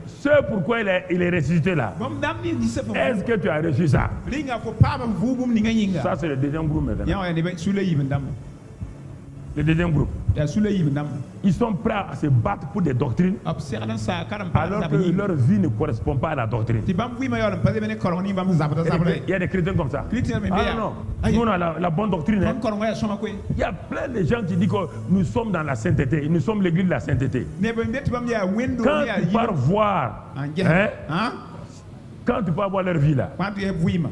Ce pourquoi il est ressuscité là. Est-ce que tu as reçu ça? Ça c'est le deuxième groupe maintenant. Le deuxième groupe. Ils sont prêts à se battre pour des doctrines alors que leur vie ne correspond pas à la doctrine. Il y a des chrétiens comme ça. Ah non, nous on a la bonne doctrine. Hein. Il y a plein de gens qui disent que nous sommes dans la sainteté. Nous sommes l'église de la sainteté. Quand tu pars voir, quand tu peux avoir leur vie là,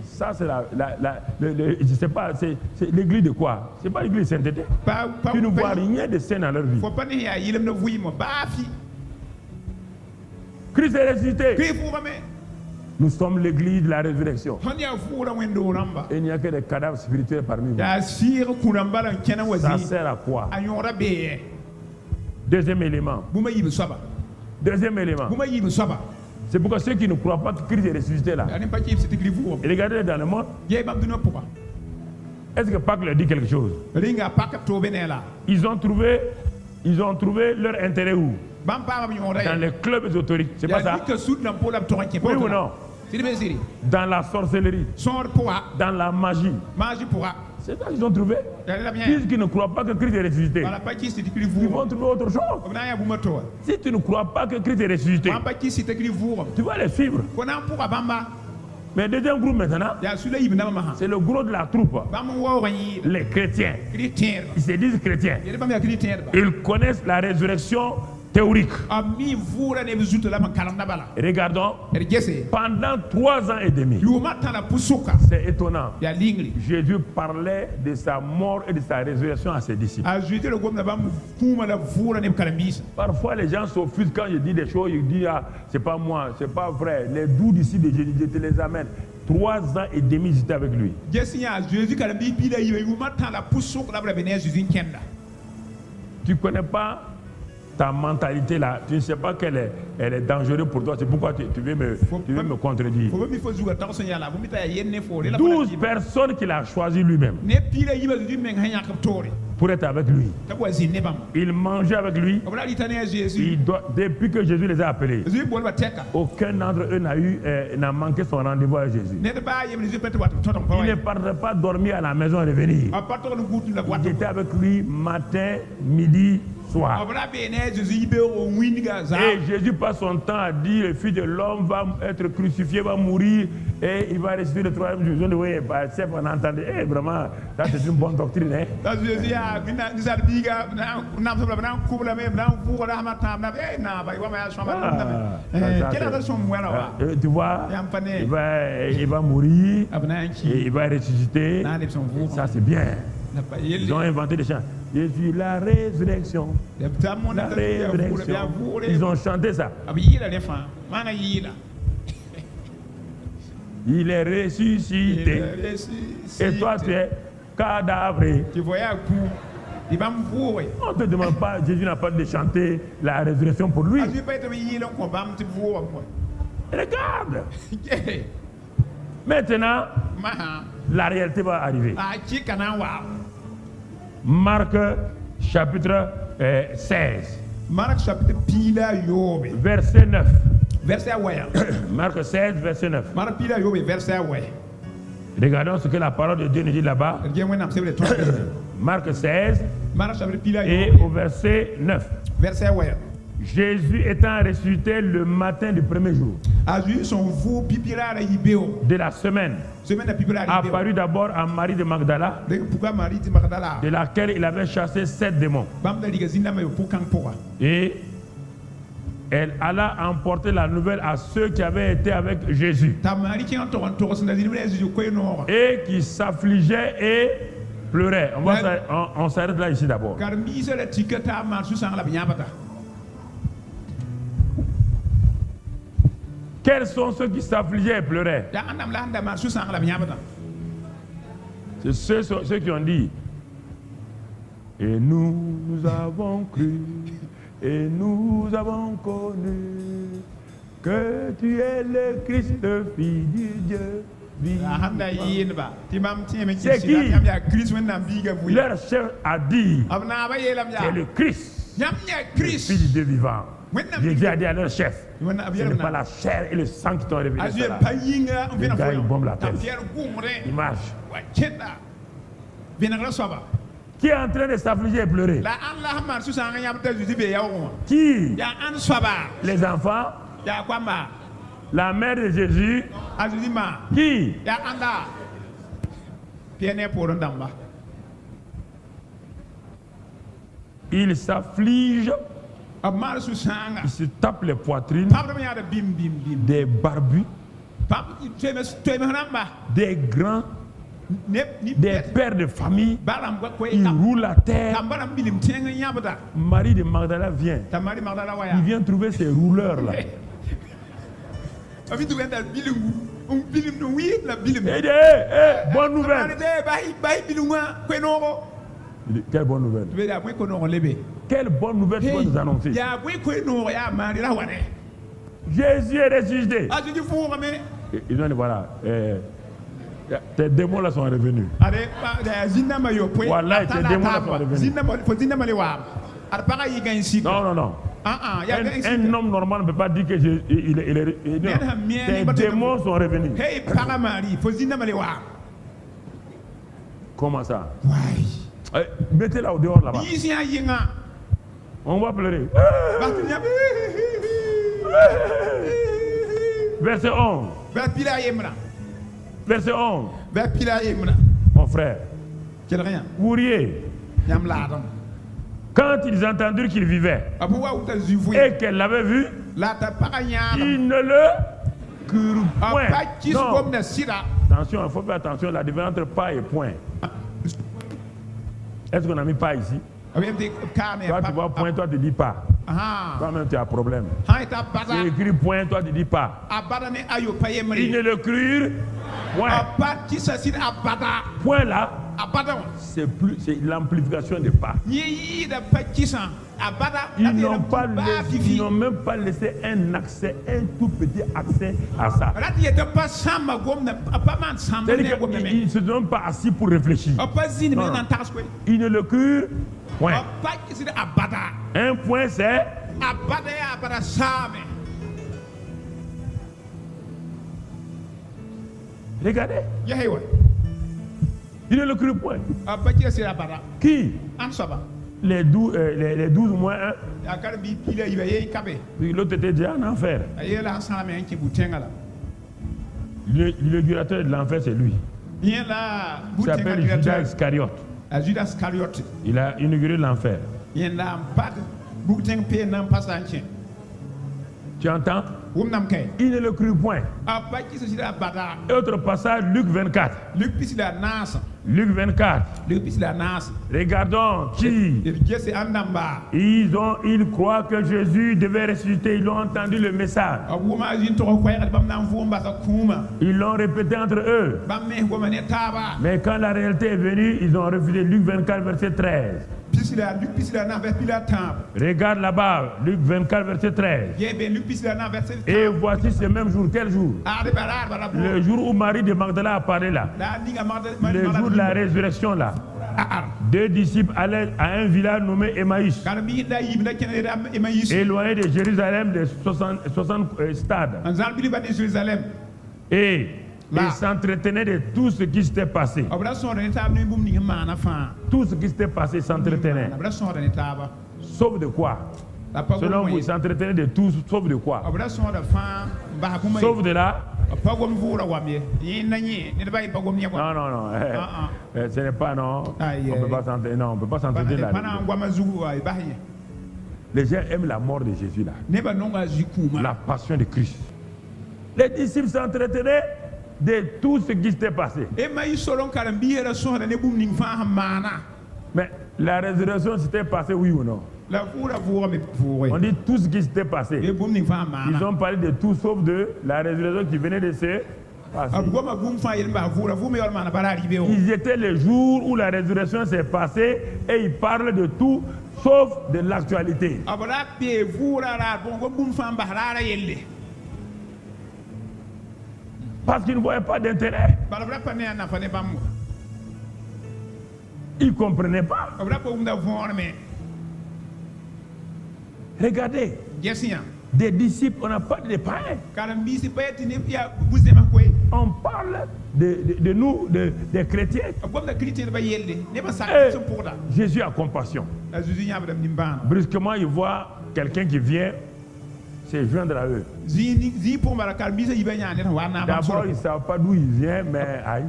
ça c'est je sais pas, c'est l'église de quoi? C'est pas l'église de sainteté. Tu ne vois rien de saint dans leur vie. Christ est ressuscité. Nous sommes l'église de la résurrection. Et il n'y a que des cadavres spirituels parmi vous. Ça sert à quoi? Deuxième élément. C'est pourquoi ceux qui ne croient pas que Christ est ressuscité là, et regardez dans le monde, est-ce que Pâques leur dit quelque chose? Ils ont trouvé leur intérêt où? Dans les clubs ésotériques, c'est pas ça? Oui ou non? Dans la sorcellerie, dans la magie. C'est ça qu'ils ont trouvé. Puisqu'ils ne croient pas que Christ est ressuscité, ils vont trouver autre chose. Si tu ne crois pas que Christ est ressuscité, tu vas les suivre. Mais le deuxième groupe maintenant, c'est le gros de la troupe. Les chrétiens. Ils se disent chrétiens. Ils connaissent la résurrection théorique. Regardons, pendant 3 ans et demi, c'est étonnant, Jésus parlait de sa mort et de sa résurrection à ses disciples. Parfois les gens s'offusquent quand je dis des choses, ils disent ah, c'est pas moi, c'est pas vrai. Les 12 disciples de Jésus, je te les amène. 3 ans et demi, ils étaient avec lui. Tu connais pas ta mentalité là, tu ne sais pas qu'elle est dangereuse pour toi, c'est pourquoi tu veux me contredire. 12 personnes qu'il a choisies lui-même pour être avec lui. Il mangeait avec lui. Depuis que Jésus les a appelés, aucun d'entre eux n'a manqué son rendez-vous avec Jésus. Il ne partait pas dormir à la maison et revenir. Il était avec lui matin, midi, soir. Et Jésus passe son temps à dire le Fils de l'homme va être crucifié, va mourir et il va ressusciter le 3e jour. Oui, c'est on entendait. Vraiment, ça c'est une bonne doctrine. Hein? Tu vois, il va mourir et il va ressusciter. Ça c'est bien. Ils ont inventé des chants. Je suis la résurrection. La résurrection. Ils ont chanté ça. Il est ressuscité. Et toi, tu es cadavré. On ne te demande pas, Jésus n'a pas de chanter la résurrection pour lui. Regarde. Maintenant, la réalité va arriver. Marc chapitre 16. Verset 9. Marc 16, verset 9. Regardons ce que la parole de Dieu nous dit là-bas. Marc 16 et au verset 9. Jésus étant ressuscité le matin du premier jour de la semaine, apparu d'abord à Marie de Magdala, de laquelle il avait chassé 7 démons. Et elle alla emporter la nouvelle à ceux qui avaient été avec Jésus et qui s'affligeaient et pleurait. On s'arrête là ici d'abord. Quels sont ceux qui s'affligeaient et pleuraient? C'est ceux qui ont dit: et nous avons cru, et nous avons connu que tu es le Christ, le Fils du Dieu vivant. C'est qui? Leur chef a dit: c'est le Christ, le Fils du Dieu vivant. Jésus a dit à leur chef: ce n'est pas la chair et le sang qui t'ont révélé cela. Le gars, il bombe la tête. Image. Qui est en train de s'affliger et pleurer? Qui? Les enfants? La mère de Jésus? Qui? Il s'afflige. Il se tape les poitrines. Des barbus. Des grands. Des pères de famille. Ils roulent la terre. Marie de Magdala vient. Il vient trouver ces rouleurs là. Il dit: bonne nouvelle. Quelle bonne nouvelle? Quelle bonne nouvelle tu vas nous annoncer? Jésus est ressuscité. Ils ont dit: voilà, tes démons là sont revenus. Voilà, tes démons là sont revenus. Non. Un homme normal ne peut pas dire que il est non. Tes démons sont revenus. Comment ça? Mettez-la au dehors là-bas. On va pleurer. Verset 11. Verset 11. Mon frère, Ourier, quand ils entendirent qu'il vivait et qu'elle l'avait vu, ils ne le crurent point. Non. Attention, il faut faire attention, la différence entre pas et point. Est-ce qu'on a mis pas ici? Toi tu vois point, toi tu dis pas. Toi-même tu as un problème. C'est écrit point, toi tu dis pas. Ils ne le crurent point. Point là, c'est l'amplification de pas. Ils n'ont même pas laissé un accès, un tout petit accès à ça. C'est-à-dire qu'ils ne se sont pas assis pour réfléchir. Non. Ils ne le crurent point. Un point c'est regardez. Il ne le crut point. Qui? Les 12 moins 1. L'autre était déjà en enfer. L'inaugurateur de l'enfer, c'est lui. Il s'appelle Judas Iscariote. Il a inauguré l'enfer. Tu entends? Il ne le crut point. Autre passage, Luc 24. Luc 24. Regardons qui. Ils croient que Jésus devait ressusciter. Ils ont entendu le message. Ils l'ont répété entre eux. Mais quand la réalité est venue, ils ont refusé. Luc 24, verset 13. Regarde là-bas, Luc 24, verset 13. Et voici ce même jour. Quel jour? Le jour où Marie de Magdala a parlé là. Le jour de la résurrection là. Deux disciples allaient à un village nommé Emmaüs, éloigné de Jérusalem de 60 stades. Et ils s'entretenaient de tout ce qui s'était passé. Tout ce qui s'était passé s'entretenait. Sauf de quoi? Selon vous, ils s'entretenaient de tout, sauf de quoi? Sauf de là. Non. Ce n'est pas non. On peut pas s'entretenir. Non, on peut pas s'entretenir là. Les gens aiment la mort de Jésus là. La passion de Christ. Les disciples s'entretenaient de tout ce qui s'était passé. Mais la résurrection s'était passée, oui ou non? On dit tout ce qui s'était passé. Ils ont parlé de tout sauf de la résurrection qui venait de se passer. Ils étaient les jours où la résurrection s'est passée et ils parlent de tout sauf de l'actualité. Parce qu'ils ne voyaient pas d'intérêt. Ils ne comprenaient pas. Regardez, des disciples, on n'a pas de païens. On parle de nous, des chrétiens. Et Jésus a compassion. Brusquement, il voit quelqu'un qui vient se joindre à eux. D'abord, ils ne savent pas d'où il vient, mais aïe.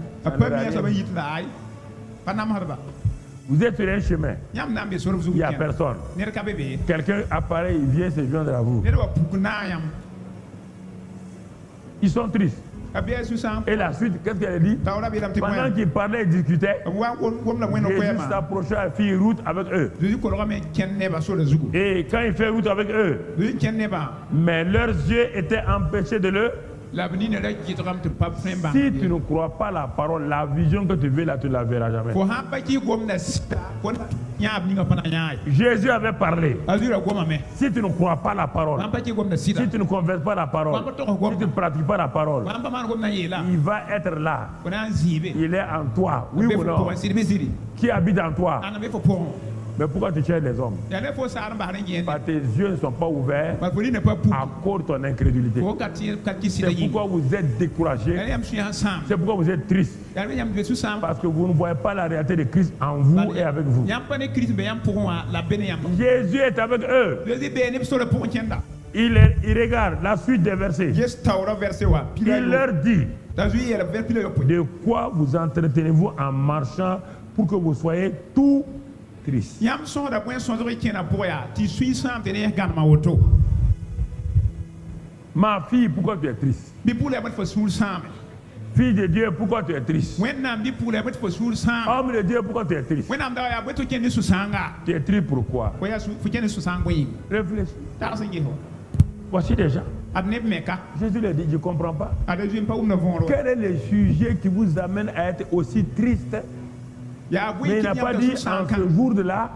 Vous êtes sur un chemin. Il n'y a personne. Quelqu'un apparaît, il vient se joindre à vous. Ils sont tristes. Et la suite, qu'est-ce qu'elle dit? Pendant qu'ils parlaient et discutaient, Jésus s'approcha à faire route avec eux. Et quand il fait route avec eux, mais leurs yeux étaient empêchés de le... Si tu ne crois pas la parole, la vision que tu veux là, tu ne la verras jamais. Jésus avait parlé. Si tu ne crois pas la parole, si tu ne converses pas la parole, si tu ne pratiques pas la parole, il va être là. Il est en toi, oui ou non? Qui habite en toi? Mais pourquoi tu cherches les hommes? Parce que tes yeux ne sont pas ouverts à cause de ton incrédulité. C'est pourquoi vous êtes découragés. C'est pourquoi vous êtes tristes. Parce que vous ne voyez pas la réalité de Christ en vous et avec vous. Jésus est avec eux. Il regarde la suite des versets. Il leur dit: de quoi vous entretenez-vous en marchant pour que vous soyez tout triste? Ma fille, pourquoi tu es triste? Fille de Dieu, pourquoi tu es triste? Homme de Dieu, pourquoi tu es triste? Tu es triste pourquoi? Réfléchis. Voici déjà. Jésus lui dit: je ne comprends pas. Quel est le sujet qui vous amène à être aussi triste? Mais il n'a pas dit en ce jour de la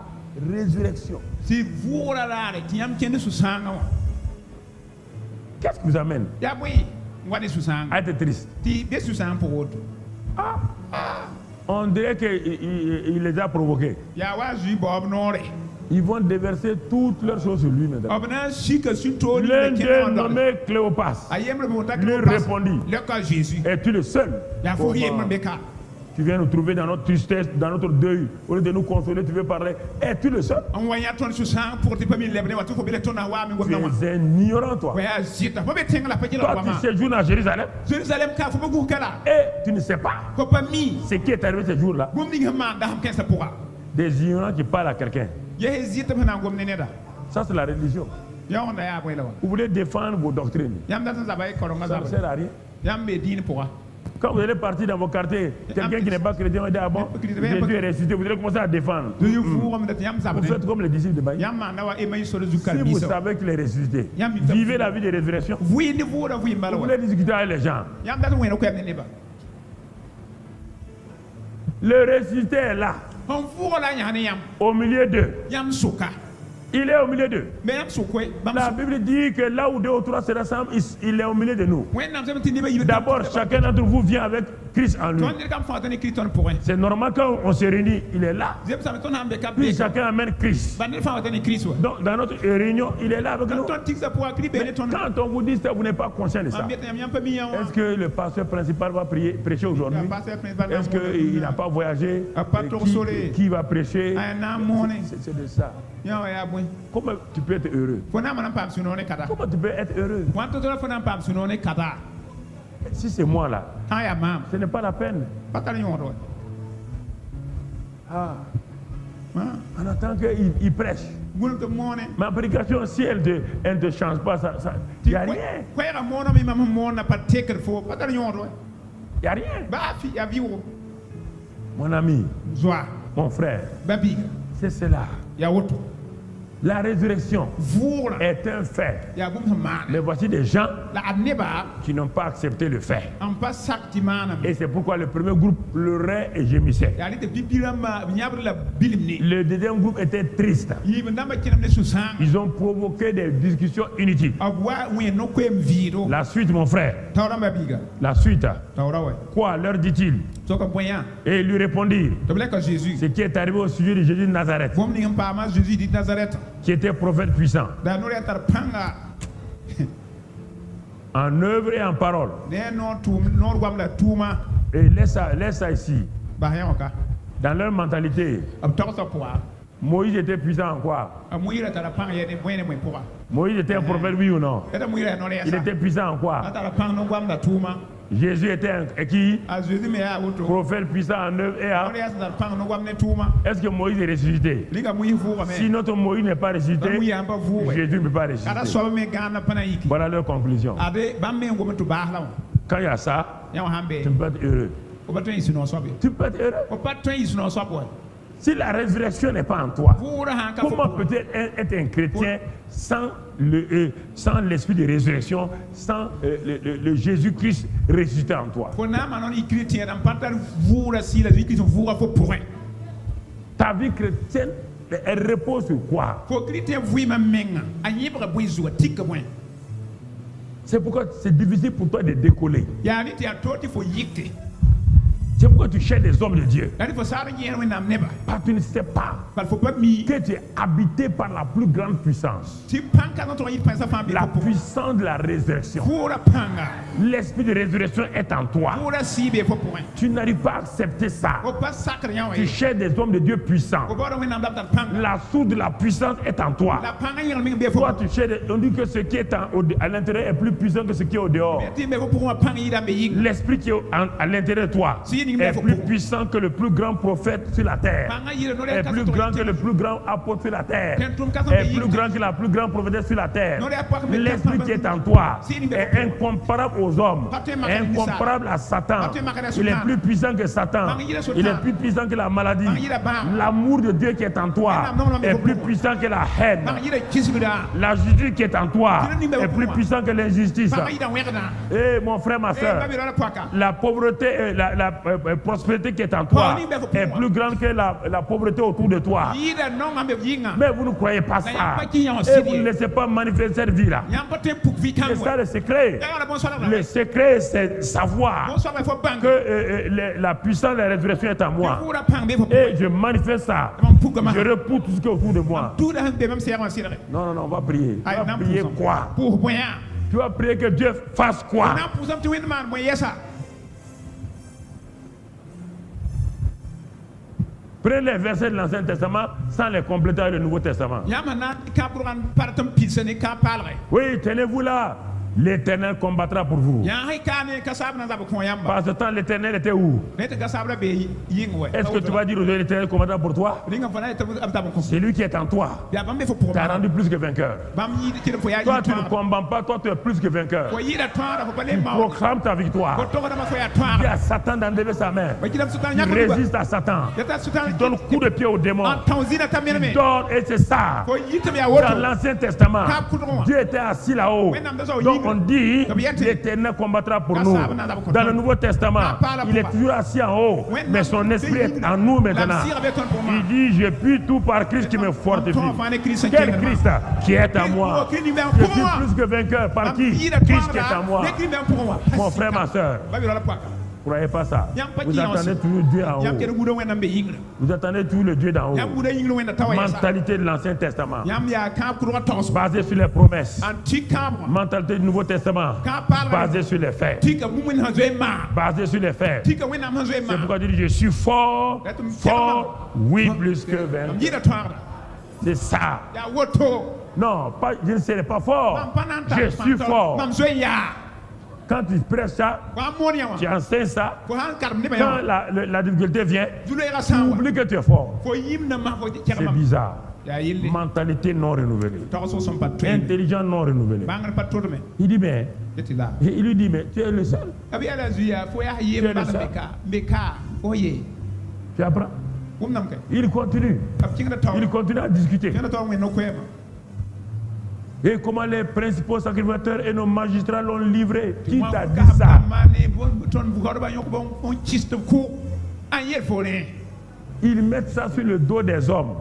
résurrection. Qu'est-ce qui vous amène à être triste? On dirait qu'il les a provoqués. Ils vont déverser toutes leurs choses sur lui maintenant. L'un d'eux nommé Cléopas lui répondit: es-tu le seul? Tu viens nous trouver dans notre tristesse, dans notre deuil. Au lieu de nous consoler, tu veux parler. Es-tu le seul? Tu es un ignorant, toi. Toi, tu séjournes à Jérusalem. Et tu ne sais pas ce qui est arrivé ces jours-là. Des ignorants qui parlent à quelqu'un. Ça, c'est la religion. Vous voulez défendre vos doctrines. Ça ne sert à rien. Quand vous allez partir dans vos quartiers, quelqu'un qui n'est pas chrétien va dire: ah bon, Jésus est ressuscité, vous allez commencer à défendre. Vous faites comme les disciples de Maïs. Si vous savez qu'il est ressuscité, vivez la vie de résurrection. Vous voulez discuter avec les gens. Le ressuscité est là, au milieu d'eux. Il est au milieu d'eux. La Bible dit que là où deux ou trois se rassemblent, il est au milieu de nous. D'abord, chacun d'entre vous vient avec Christ en lui. C'est normal quand on se réunit, il est là. Puis chacun amène Christ. Donc dans notre réunion, il est là avec nous. Mais quand on vous dit ça, vous n'êtes pas conscient de ça. Est-ce que le pasteur principal va prêcher aujourd'hui? Est-ce qu'il n'a pas voyagé? Qui va prêcher? C'est de ça. Comment tu peux être heureux? Comment tu peux être heureux? Si c'est moi là, ce n'est pas la peine. En attendant qu'il prêche. Ma prédication, si elle ne te change pas, il n'y a rien. Il n'y a rien. Mon ami, mon frère, c'est cela. La résurrection est un fait. Mais voici des gens qui n'ont pas accepté le fait. Et c'est pourquoi le premier groupe pleurait et gémissait. Le deuxième groupe était triste. Ils ont provoqué des discussions inutiles. La suite, mon frère. La suite. Quoi leur dit-il? Et ils lui répondirent ce qui est arrivé au sujet de Jésus de Nazareth, qui était prophète puissant en œuvre et en parole. Et laisse ça ici. Dans leur mentalité, Moïse était puissant en quoi? Moïse était un prophète, oui ou non? Il était puissant en quoi? Jésus était qui? Prophète puissant en œuvre et en... Est-ce que Moïse est ressuscité? Si notre Moïse n'est pas ressuscité, Jésus ne peut pas ressusciter. Voilà leur conclusion. Quand il y a ça, tu peux être heureux. Tu peux être heureux. Si la résurrection n'est pas en toi, comment peut-être être un chrétien sans l'esprit de résurrection, sans le Jésus-Christ ressuscité en toi? Ta vie chrétienne, elle repose sur quoi? C'est pourquoi c'est difficile pour toi de décoller. C'est pourquoi tu cherches des hommes de Dieu. Parce que tu ne sais pas que tu es habité par la plus grande puissance. La puissance de la résurrection. L'esprit de résurrection est en toi. Tu n'arrives pas à accepter ça. Tu cherches des hommes de Dieu puissants. La source de la puissance est en toi. Toi, tu cherches, on dit que ce qui est à l'intérieur est plus puissant que ce qui est au dehors. L'esprit qui est à l'intérieur de toi est plus puissant que le plus grand prophète sur la terre, est plus grand que le plus grand apôtre sur la terre, est plus grand que la plus grande prophétesse sur la terre. L'esprit qui est en toi est incomparable aux hommes, est incomparable à Satan. Il est plus puissant que Satan, il est plus puissant que la maladie. L'amour de Dieu qui est en toi est plus puissant que la haine. La justice qui est en toi est plus puissant que l'injustice. Et mon frère, ma soeur, la pauvreté, la prospérité qui est en toi est plus grande que la pauvreté autour de toi. Mais vous ne croyez pas ça. Et vous ne laissez pas manifester cette vie-là. C'est ça le secret. Le secret, c'est savoir que la puissance de la résurrection est en moi. Et je manifeste ça. Je repousse tout ce qui est autour de moi. Non, on va prier. Tu vas prier quoi? Tu vas prier que Dieu fasse quoi? Prenez les versets de l'Ancien Testament sans les compléter avec le Nouveau Testament. Oui, tenez-vous là. L'Éternel combattra pour vous. Par ce temps, l'Éternel était où? Est-ce que tu vas dire aujourd'hui l'Éternel combattra pour toi? C'est lui qui est en toi. Tu as rendu plus que vainqueur. Toi, tu ne combats pas, toi, tu es plus que vainqueur. Tu proclames ta victoire. Tu dis à Satan d'enlever sa main. Tu résistes à Satan. Tu donnes coup de pied au démon. Tu donnes, et c'est ça. Dans l'Ancien Testament, Dieu était assis là-haut. Donc on dit l'Éternel combattra pour nous. Dans le Nouveau Testament, il est toujours assis en haut, mais son esprit est en nous maintenant. Il dit je puis tout par Christ qui me fortifie. Quel Christ qui est en moi? Je suis plus que vainqueur par qui? Christ qui est en moi. Mon frère, ma soeur, ne croyez pas ça. Vous attendez toujours Dieu en haut. Vous attendez toujours le Dieu d'en haut. Mentalité de l'Ancien Testament, basée sur les promesses. Mentalité du Nouveau Testament, basée sur les faits. Basée sur les faits. C'est pourquoi il dit je suis fort, fort, oui, plus que vainqueur. C'est ça. Non, pas, je ne serai pas fort. Je suis fort. Quand tu prêches ça, tu enseignes ça, quand la difficulté vient, tu oublies que tu es fort. C'est bizarre. Mentalité non renouvelée. Intelligence non renouvelée. Il dit, mais il lui dit, mais tu es le seul. Tu es le seul. Tu apprends. Il continue. Il continue à discuter. Et comment les principaux sacrificateurs et nos magistrats l'ont livré. Qui t'a dit ça? Ils mettent ça sur le dos des hommes.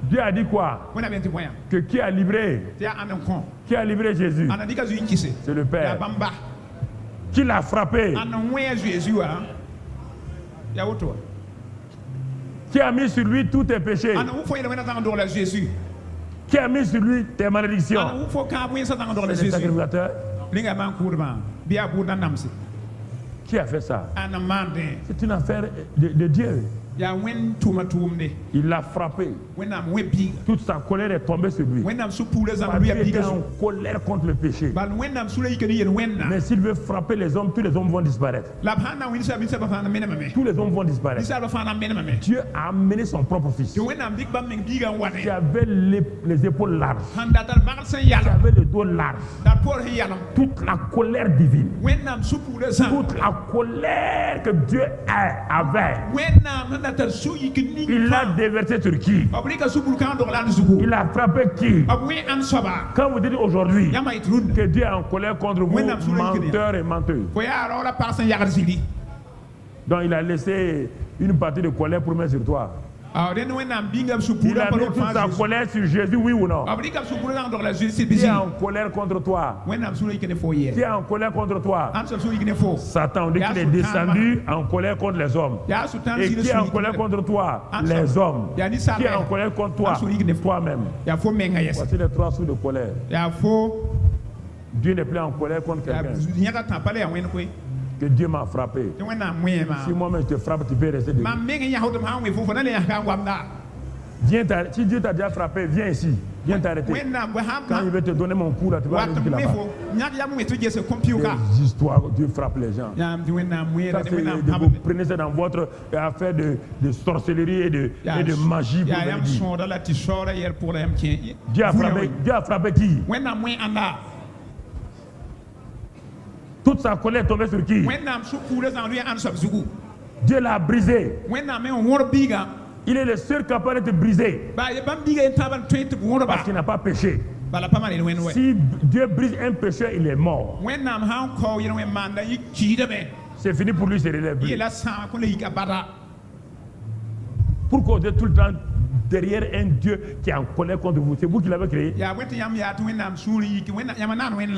Dieu a dit quoi? Que qui a livré? Qui a livré Jésus? C'est le Père. Qui l'a frappé? Qui a mis sur lui tous tes péchés? Qui a mis sur lui tes malédictions? C'est les sacrificateurs. Qui a fait ça? C'est une affaire de Dieu. Il l'a frappé. Toute sa colère est tombée sur lui. Dieu était en colère contre le péché. Mais s'il veut frapper les hommes, tous les hommes vont disparaître. Tous les hommes vont disparaître. Dieu a amené son propre fils. Qui avait les épaules larges. Qui avait le dos large. Toute la colère divine. Toute la colère que Dieu avait. Il l'a déversé sur qui? Il a frappé qui? Quand vous dites aujourd'hui que Dieu est en colère contre vous, menteur et menteuse. Donc il a laissé une partie de colère pour mettre sur toi. Il a mis toute sa colère sur Jésus, oui ou non? Qui est en colère contre toi? Qui est en colère contre toi? Satan, on dit qu'il est descendu en colère contre les hommes. Et qui est en colère contre toi? Les hommes. Qui est en colère contre toi? Toi-même. Voici les 3 sources de colère. Dieu n'est plus en colère contre quelqu'un. Que Dieu m'a frappé. Si moi-même je te frappe, tu peux rester debout. Si Dieu t'a déjà frappé, viens ici. Viens t'arrêter. Quand il veut te donner mon coup, là, tu vas aller là-bas. Des histoires, Dieu frappe les gens. Vous prenez ça dans votre affaire de sorcellerie et de magie. Dieu a frappé qui? Toute sa colère est tombée sur qui? Dieu l'a brisé. Il est le seul capable de te briser. Parce qu'il n'a pas péché. Si Dieu brise un pécheur, il est mort. C'est fini pour lui, c'est relève. Pourquoi vous êtes tout le temps derrière un Dieu qui est en colère contre vous? C'est vous qui l'avez créé.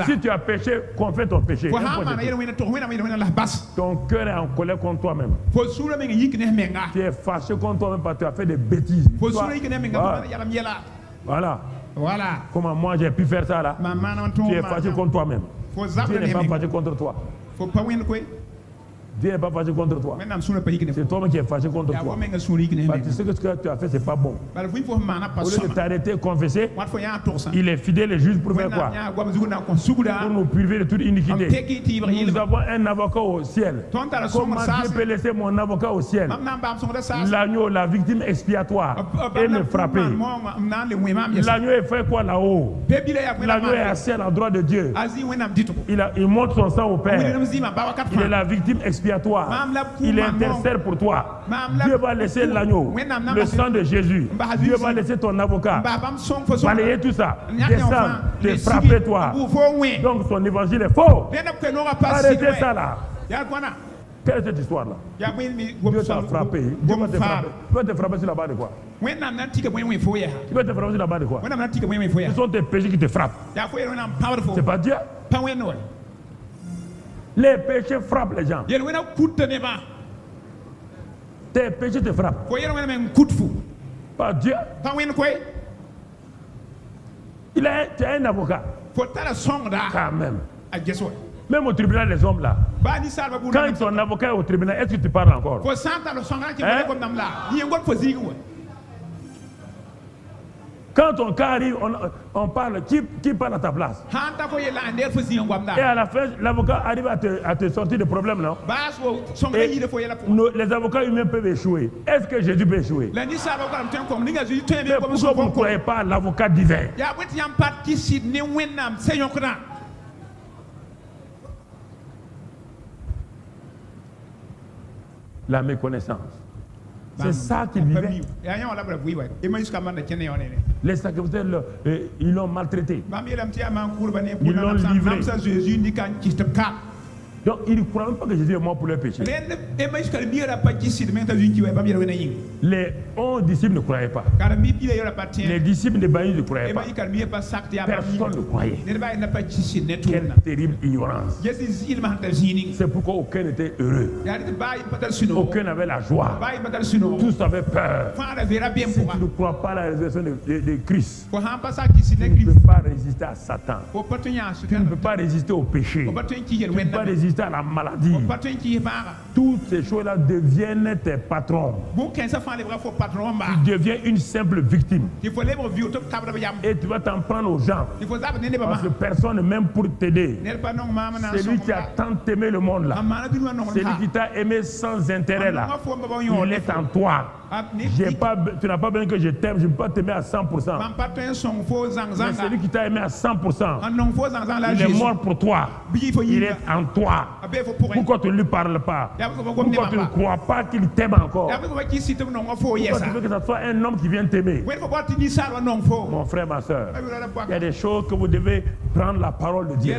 Si tu as péché, confesse ton péché. Ton cœur est en colère contre toi-même. Tu es fâché contre toi-même parce que tu as fait des bêtises. Voilà. Comment moi j'ai pu faire ça là? Tu es fâché contre toi-même. Dieu n'est pas fâché contre toi. Dieu n'est pas fâché contre toi. C'est toi-même qui es fâché contre toi. Parce que tu sais que ce que tu as fait, c'est pas bon. Au lieu de t'arrêter et confesser, il est fidèle et juste pour faire quoi? Pour nous priver de toute iniquité. Nous avons un avocat au ciel. Comment Dieu peut laisser mon avocat au ciel? L'agneau, la victime expiatoire, et me frapper. L'agneau est fait quoi là-haut? L'agneau est assis à l'endroit de Dieu. Il montre son sang au Père. Il est la victime expiatoire. Il intercède pour toi. Dieu va laisser l'agneau, le sang de Jésus. Dieu va laisser ton avocat balayer tout ça, descendre, te frapper toi. Donc son évangile est faux. Arrêtez ça là. Quelle est cette histoire là? Dieu t'a frappé. Dieu va te frapper. Tu vas te frapper sur la base de quoi? Tu vas te frapper sur la base de quoi? Ce sont tes péchés qui te frappent. C'est pas Dieu. Les péchés frappent les gens. Tes péchés te frappent. Pas Dieu. Tu as un avocat. Quand même. Même au tribunal, les hommes là. Quand ton avocat est au tribunal, est-ce que tu parles encore? Quand ton cas arrive, on parle, qui parle à ta place? Et à la fin, l'avocat arrive à te sortir de problème, non? Et les avocats humains peuvent échouer. Est-ce que Jésus peut échouer? Mais pourquoi vous ne croyez pas à l'avocat divin? La méconnaissance. C'est ça qu'ils vivaient. Les sacrificateurs, ils l'ont maltraité. Ils l'ont livré. Donc, ils ne croient même pas que Jésus est mort pour leur péché. Les 11 disciples ne croyaient pas. Les disciples de Baïs ne croyaient pas. Personne ne croyait. Quelle terrible ignorance. C'est pourquoi aucun n'était heureux. Aucun n'avait la joie. Tous avaient peur. Si tu ne crois pas à la résurrection de Christ, tu ne peux pas résister à Satan. Tu ne peux pas résister au péché. Tu ne peux pas résister à la maladie. Toutes ces choses-là deviennent tes patrons. Tu deviens une simple victime. Et tu vas t'en prendre aux gens. Parce que personne ne m'aime pour t'aider. Celui qui a tant aimé le monde là, celui qui t'a aimé sans intérêt là, il est en toi. Tu n'as pas besoin que je t'aime, je ne peux pas t'aimer à 100%. Mais celui qui t'a aimé à 100%, il est mort pour toi. Il est en toi. Pourquoi tu ne lui parles pas? Pourquoi tu ne crois pas qu'il t'aime encore? Pourquoi tu veux que ce soit un homme qui vienne t'aimer? Mon frère, ma soeur, il y a des choses que vous devez prendre la parole de Dieu.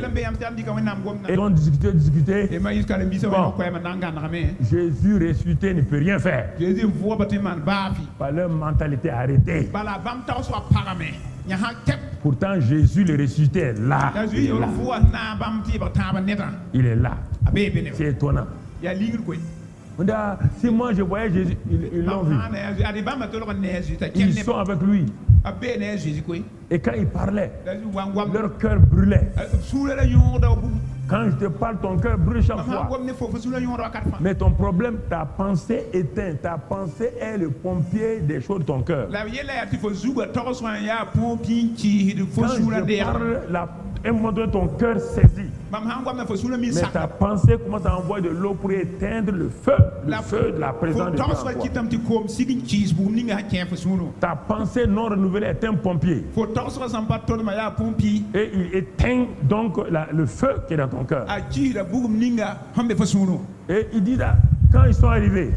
Et donc discuter. Bon, Jésus ressuscité ne peut rien faire. Par leur mentalité arrêtée. Pourtant, Jésus le ressuscité est là. Il est là. C'est étonnant. Si moi je voyais Jésus, ils l'ont vu. Ils sont avec lui. Et quand il parlait, leur cœur brûlait. Quand je te parle, ton cœur brûle chaque fois. Mais ton problème, ta pensée éteint. Ta pensée est le pompier des choses de ton cœur. Quand je parle, un moment donné, ton cœur saisit. Mais ta pensée commence à envoyer de l'eau pour éteindre le feu de la présence de Dieu. Ta pensée non renouvelée est un pompier. Et il éteint donc le feu qui est dans ton cœur. Et il dit là, quand ils sont arrivés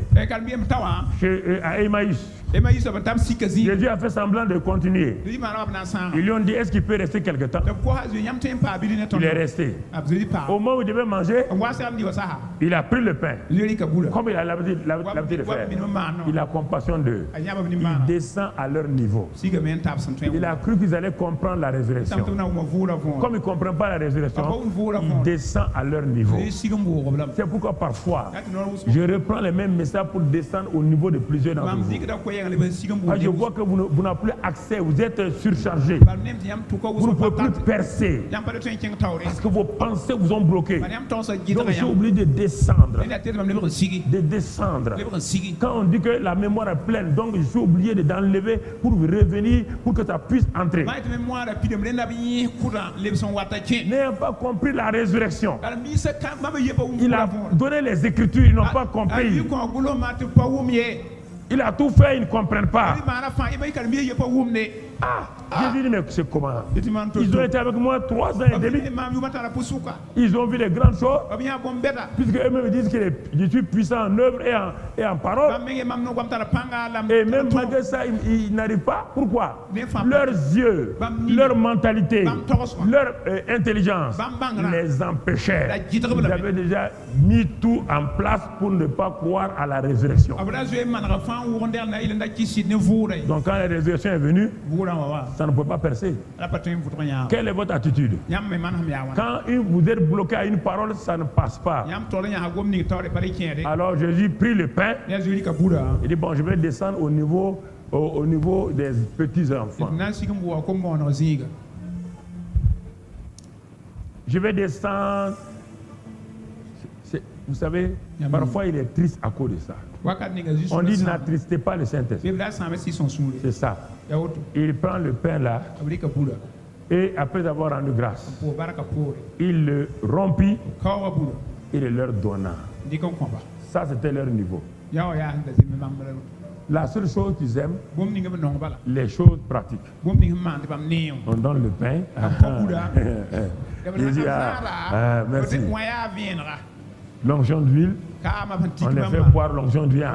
à Emmaüs, Jésus a fait semblant de continuer. Ils lui ont dit, est-ce qu'il peut rester quelque temps? Il est resté. Au moment où il devait manger, il a pris le pain. Comme il a l'habitude de faire, il a compassion d'eux. Il descend à leur niveau. Il a cru qu'ils allaient comprendre la résurrection. Comme ils ne comprennent pas la résurrection, il descend à leur niveau. C'est pourquoi parfois, je reprends les mêmes messages pour descendre au niveau de plusieurs d'entre vous. Je vois que vous n'avez plus accès, vous êtes surchargé. Vous ne pouvez plus percer. Parce que vos pensées vous ont bloqué. Donc j'ai oublié de descendre. De descendre. Quand on dit que la mémoire est pleine, donc je suis obligé d'enlever pour revenir, pour que ça puisse entrer. N'ayant pas compris la résurrection. Il a donné les Écritures, ils n'ont pas compris. Il a tout fait, ils ne comprennent pas. Jésus dit, mais c'est comment? Ils ont été avec moi 3 ans et demi. Ils ont vu les grandes choses. Puisque eux-mêmes disent que je suis puissant en œuvre et en parole. Et même malgré ça, ils n'arrivent pas. Pourquoi? Leurs yeux, leur mentalité, leur intelligence les empêchaient. Ils avaient déjà mis tout en place pour ne pas croire à la résurrection. Donc quand la résurrection est venue, ça ne peut pas percer. Quelle est votre attitude? Quand vous êtes bloqué à une parole, ça ne passe pas. Alors Jésus prit le pain. Il dit, bon, je vais descendre au niveau des petits enfants. Je vais descendre. Vous savez, parfois il est triste à cause de ça. On dit n'attristez pas le Saint-Esprit. C'est ça. Il prend le pain là. Et après avoir rendu grâce, il le rompit et le leur donna. Ça, c'était leur niveau. La seule chose qu'ils aiment, les choses pratiques. On donne le pain. Merci. L'onction d'huile. On les fait boire l'onction d'huile.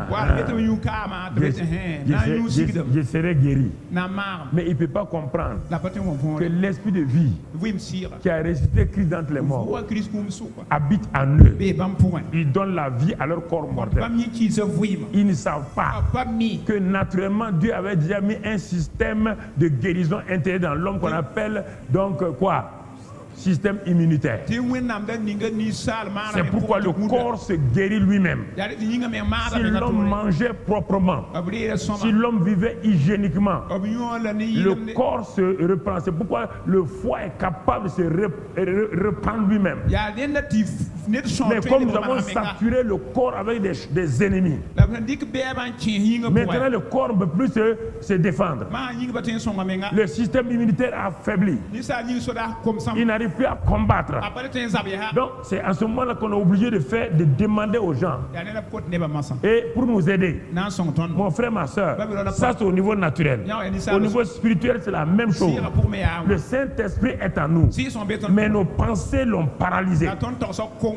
Je serai guéri. Mais il ne peut pas comprendre que l'esprit de vie qui a ressuscité Christ d'entre les morts habite en eux. Ils donnent la vie à leur corps mortel. Ils ne savent pas que naturellement Dieu avait déjà mis un système de guérison intérieure dans l'homme qu'on appelle donc quoi? Système immunitaire. C'est pourquoi le corps se guérit lui-même. Si l'homme mangeait proprement, si l'homme vivait hygiéniquement, le corps se reprend. C'est pourquoi le foie est capable de se reprendre lui-même. Mais comme nous avons saturé le corps avec des ennemis, maintenant le corps ne peut plus se défendre. Le système immunitaire a faibli. Il n'arrive plus à combattre. Donc c'est à ce moment-là qu'on est obligé de demander aux gens et pour nous aider. Mon frère, ma soeur, ça c'est au niveau naturel. Au niveau spirituel, c'est la même chose. Le Saint-Esprit est en nous, mais nos pensées l'ont paralysé.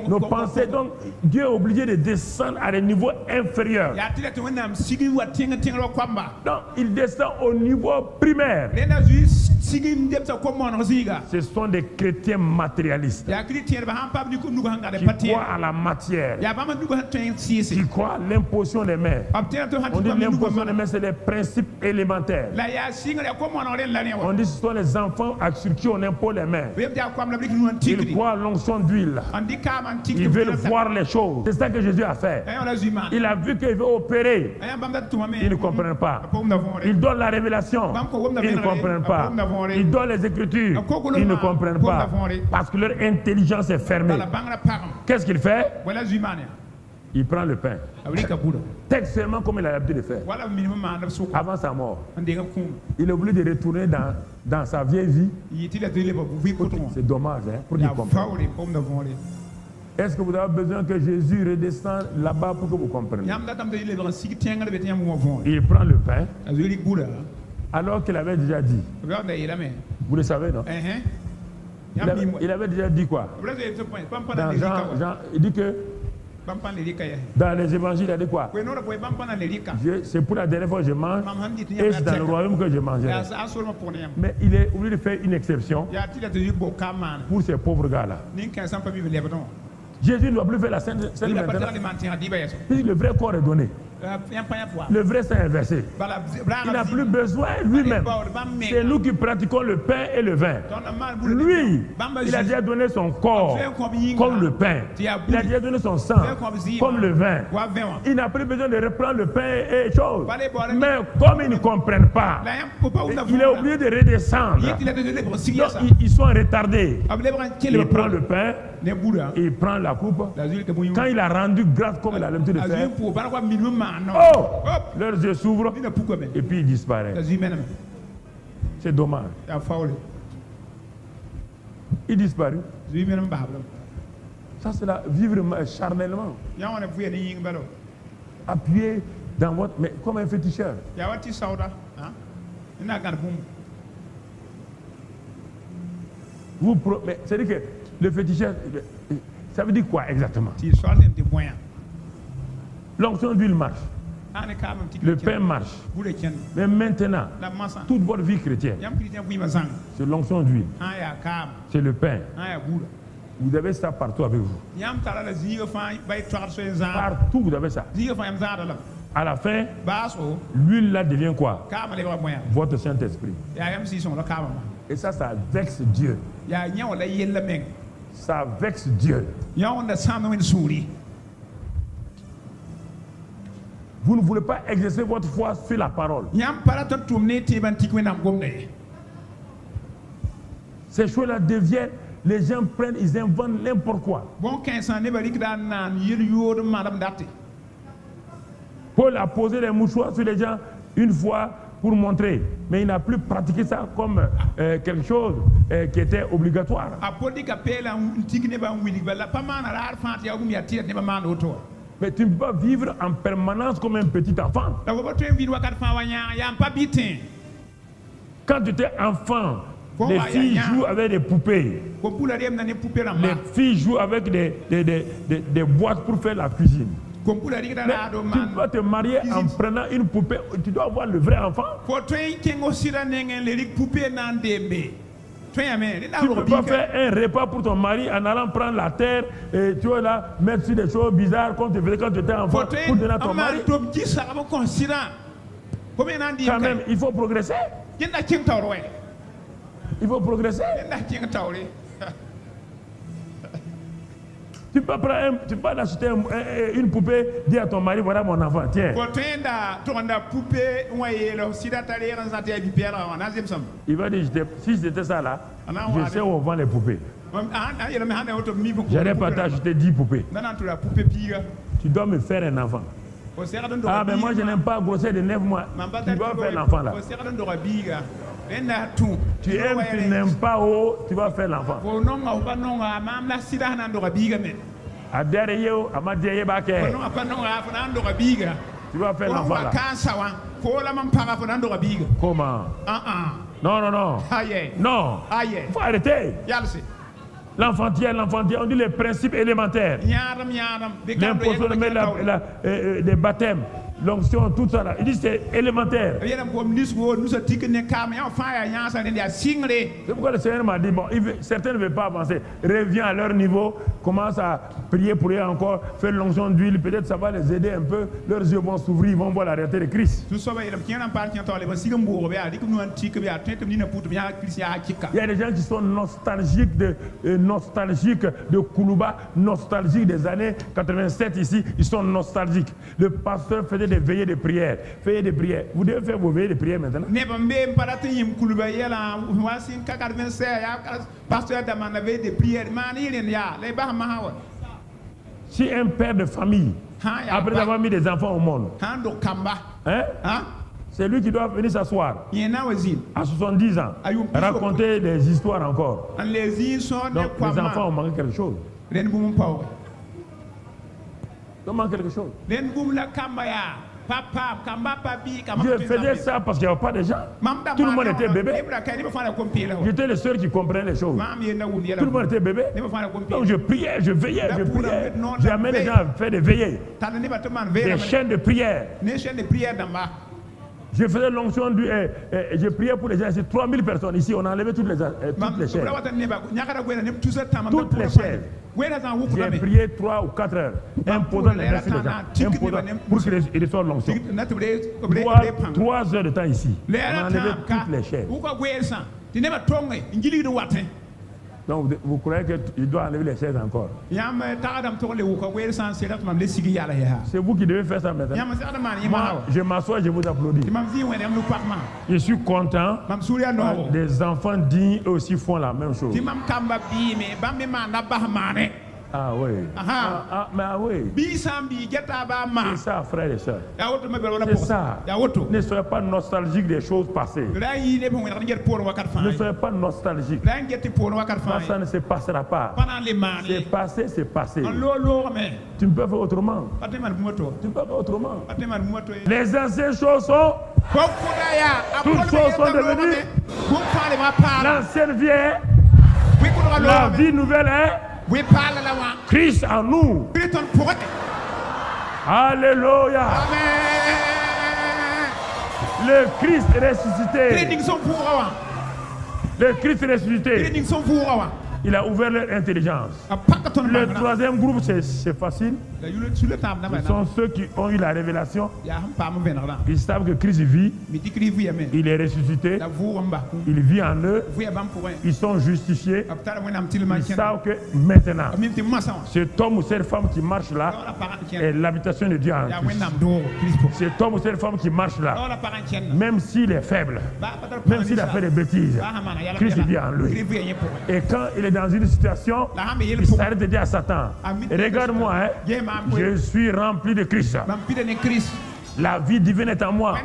Nos pensées, donc Dieu est obligé de descendre à des niveaux inférieurs. Donc il descend au niveau primaire. Ce sont des chrétiens matérialistes qui croient à la matière, qui croient à l'imposition des mains. On dit l'imposition des mains, c'est les principes élémentaires. On dit que ce sont les enfants sur qui on impose les mains. Ils croient à l'onction d'huile. Ils veulent voir les choses. C'est ça que Jésus a fait. Il a vu qu'il veut opérer. Ils ne comprennent pas. Il donne la révélation. Ils ne comprennent pas. Il donne les Écritures. Ils ne comprennent pas. Parce que leur intelligence est fermée. Qu'est-ce qu'il fait? Il prend le pain. Textuellement comme il a l'habitude de faire. Avant sa mort. Il est obligé de retourner dans sa vieille vie. C'est dommage, hein, pour qu'il comprenne. Est-ce que vous avez besoin que Jésus redescende là-bas pour que vous compreniez? Il prend le pain. Alors qu'il avait déjà dit. Vous le savez, non? Il avait déjà dit quoi? Dans Jean, il dit que dans les évangiles, il a dit quoi? C'est pour la dernière fois que je mange et c'est dans le royaume que je mangerai. Mais il est obligé de faire une exception pour ces pauvres gars-là. Jésus ne doit plus faire la scène maintenant. Puisque le vrai corps est donné. Le vrai sang est versé. Il n'a plus besoin lui-même. C'est nous qui pratiquons le pain et le vin. Lui, il a déjà donné son corps comme le pain. Il a déjà donné son sang comme le vin. Il n'a plus besoin de reprendre le pain et choses. Mais comme ils ne comprennent pas, il est obligé de redescendre. Donc, ils sont retardés. Il prend le pain, il prend la coupe. Quand il a rendu grâce comme il a l'habitude de faire, oh, leurs yeux s'ouvrent et puis ils disparaissent. C'est dommage. Il disparaît. Ça c'est la vivre charnellement. Appuyé dans votre... Mais comme un féticheur. Mais c'est-à-dire que le féticheur, ça veut dire quoi exactement? L'onction d'huile marche. Le pain marche. Mais maintenant, toute votre vie chrétienne, c'est l'onction d'huile. C'est le pain. Vous avez ça partout avec vous. Partout, vous avez ça. À la fin, l'huile là devient quoi? Votre Saint-Esprit. Et ça vexe Dieu. Ça vexe Dieu. Vous ne voulez pas exercer votre foi sur la parole. Ces choses-là deviennent, les gens prennent, ils inventent n'importe quoi. Paul a posé les mouchoirs sur les gens une fois pour montrer, mais il n'a plus pratiqué ça comme quelque chose qui était obligatoire. Mais tu ne peux pas vivre en permanence comme un petit enfant. Quand tu étais enfant, les filles jouent avec des poupées. Les filles jouent avec des boîtes pour faire la cuisine. Mais tu dois te marier en prenant une poupée. Tu dois avoir le vrai enfant. Tu ne peux pas faire un repas pour ton mari en allant prendre la terre et tu vas là mettre sur des choses bizarres comme tu faisais quand tu étais enfant pour donner à ton mari. Quand même, il faut progresser. Il faut progresser. Tu peux pas acheter une poupée, dire à ton mari, voilà mon enfant, tiens. Il va dire, si c'était ça là, je sais où on vend les poupées. Je n'allais pas t'acheter 10 poupées. Tu dois me faire un enfant. Ah, mais moi je n'aime pas grossir de 9 mois. Tu dois faire l'enfant là. Tu aimes, tu n'aimes pas haut, tu vas faire l'enfant. Tu vas faire l'enfant là. Comment? Non, non, non. Non. Il faut arrêter. L'enfantière, on dit les principes élémentaires. L'imposition de mettre des baptêmes, l'onction, tout ça là. Il dit c'est élémentaire. C'est pourquoi le Seigneur m'a dit, bon, certains ne veulent pas avancer. Reviens à leur niveau, commence à prier pour eux encore, faire l'onction d'huile, peut-être ça va les aider un peu. Leurs yeux vont s'ouvrir, ils vont voir la réalité de Christ. Il y a des gens qui sont nostalgiques de Koulouba, nostalgiques des années 87 ici, ils sont nostalgiques. Le pasteur faisait des veillées de prière. Veillées de prière. Vous devez faire vos veillées de prière maintenant. Si un père de famille, après avoir mis des enfants au monde, c'est lui qui doit venir s'asseoir à 70 ans, raconter des histoires encore. Donc les enfants ont manqué quelque chose. Ils ont manqué quelque chose. Je faisais ça parce qu'il n'y avait pas de gens. Tout le monde était bébé. J'étais le seul qui comprenait les choses. Tout le monde était bébé. Donc je priais, je veillais, je priais. J'ai amené les gens à faire des veillées. Des chaînes de prière. Je faisais l'onction du. Je priais pour les gens. C'est 3000 personnes ici. On a enlevé toutes les chaises. Toutes les chaises. J'ai prié 3 ou 4 heures. Imposant les mains sur les gens. Pour qu'ils reçoivent l'onction. 3 heures de temps ici. On a enlevé toutes les chaises. Donc vous croyez qu'il doit enlever les chaises encore? C'est vous qui devez faire ça maintenant. Moi, je m'assois, je vous applaudis. Je suis content. Des enfants dignes aussi font la même chose. Ah oui. Mais ah oui. C'est ça, frères et sœurs. C'est ça. Ne soyez pas nostalgiques des choses passées. Ne soyez pas nostalgiques. Ça ne se passera pas. C'est passé, c'est passé. Tu ne peux faire autrement. Tu ne peux pas autrement. Les anciennes choses sont. Toutes choses sont devenues. L'ancienne vient. La vie nouvelle est. Christ en nous. Alléluia. Le Christ ressuscité. Le Christ ressuscité. Il a ouvert leur intelligence. Le troisième groupe, c'est facile. Ce sont ceux qui ont eu la révélation. Ils savent que Christ vit. Il est ressuscité. Il vit en eux. Ils sont justifiés. Ils savent que maintenant, cet homme ou cette femme qui marche là est l'habitation de Dieu en Christ. Cet homme ou cette femme qui marche là, même s'il est faible, même s'il a fait des bêtises, Christ vit en lui. Et quand il est dans une situation, il s'arrête de dire à Satan, regarde-moi, je suis rempli de Christ. La vie divine est en moi.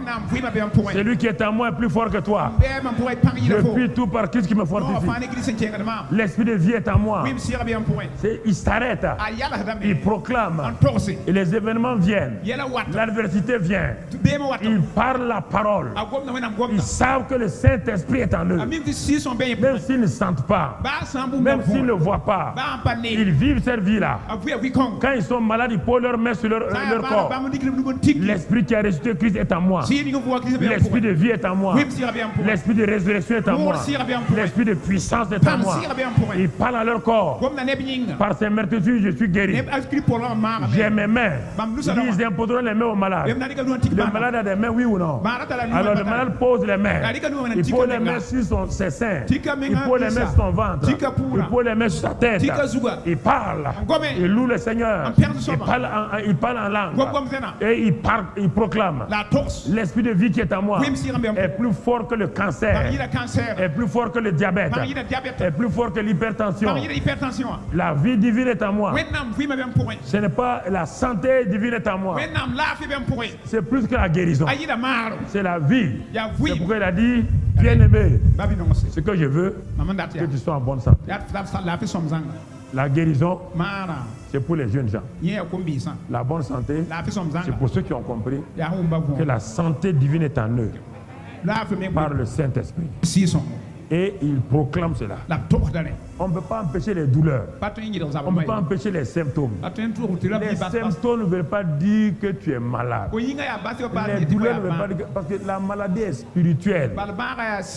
Celui qui est en moi est plus fort que toi. Je puis tout par Christ qui me fortifie. L'esprit de vie est en moi. Il s'arrête. Il proclame. Et les événements viennent. L'adversité vient. Ils parlent la parole. Ils savent que le Saint-Esprit est en eux. Même s'ils ne sentent pas, même s'ils ne voient pas, ils vivent cette vie-là. Quand ils sont malades, ils posent leurs mains sur leur corps. L'Esprit qui a ressuscité Christ est en moi. L'Esprit de vie est en moi. L'Esprit de résurrection est en moi. L'Esprit de puissance est en moi. Ils parlent à leur corps. Par ces meurtrissures, je suis guéri. J'ai mes mains. Ils imposeront les mains aux malades. Le malade a des mains, oui ou non? Alors le malade pose les mains. Il pose les mains sur ses seins. Il pose les mains sur son ventre. Il pose les mains sur sa tête. Il parle. Il loue le Seigneur. Il parle en langue. Et il proclame. L'esprit de vie qui est en moi est plus fort que le cancer. Est plus fort que le diabète. Est plus fort que l'hypertension. La vie divine est en moi. Ce n'est pas la santé divine est en moi. C'est plus que la guérison. C'est la vie. C'est pourquoi il a dit, bien-aimé, ce que je veux, que tu sois en bonne santé. La guérison, c'est pour les jeunes gens. La bonne santé, c'est pour ceux qui ont compris que la santé divine est en eux par le Saint-Esprit. Et il proclame cela. On ne peut pas empêcher les douleurs. On ne peut pas empêcher les symptômes. Les symptômes ne veulent pas dire que tu es malade. Les douleurs ne veulent pas dire parce que la maladie est spirituelle.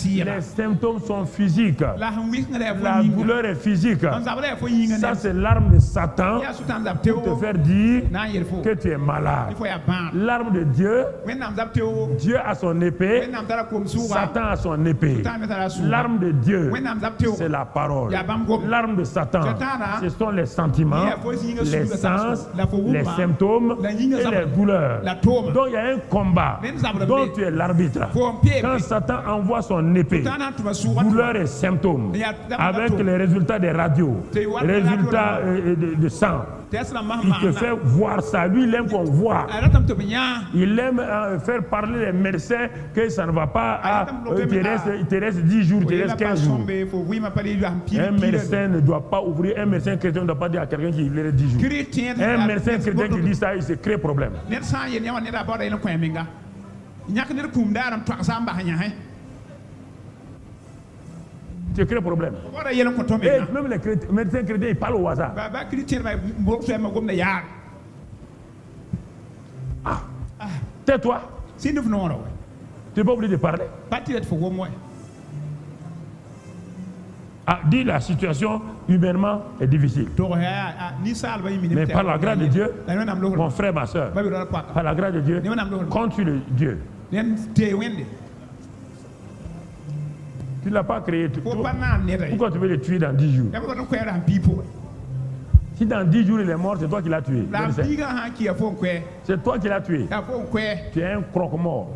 Les symptômes sont physiques. La douleur est physique. Ça, c'est l'arme de Satan pour te faire dire que tu es malade. L'arme de Dieu, Dieu a son épée, Satan a son épée. L'arme de Dieu, c'est la parole. L'arme de Satan, ce sont les sentiments, les sens, les symptômes et les douleurs. Donc il y a un combat dont tu es l'arbitre. Quand Satan envoie son épée, douleurs et symptômes, avec les résultats des radios, résultats de sang, il te fait voir ça. Lui, il aime qu'on voit. Il aime faire parler les médecins que ça ne va pas. Il te reste 10 jours, il te reste 15 jours. Un médecin ne doit pas ouvrir. Un médecin chrétien ne doit pas dire à quelqu'un qu'il lui reste 10 jours. Un médecin chrétien qui dit ça, il se crée problème. Tu crées problème. Et même les médecins chrétiens, ils parlent au hasard. Tais-toi. Tu n'es pas obligé de parler. Dis la situation humainement est difficile. Mais par la grâce de Dieu, mon frère, ma soeur, par la grâce de Dieu, compte sur le Dieu. Tu ne l'as pas créé. Pourquoi tu veux le tuer dans 10 jours? Si dans 10 jours il est mort, c'est toi qui l'as tué. C'est toi qui l'as tué. Tu es un croque-mort.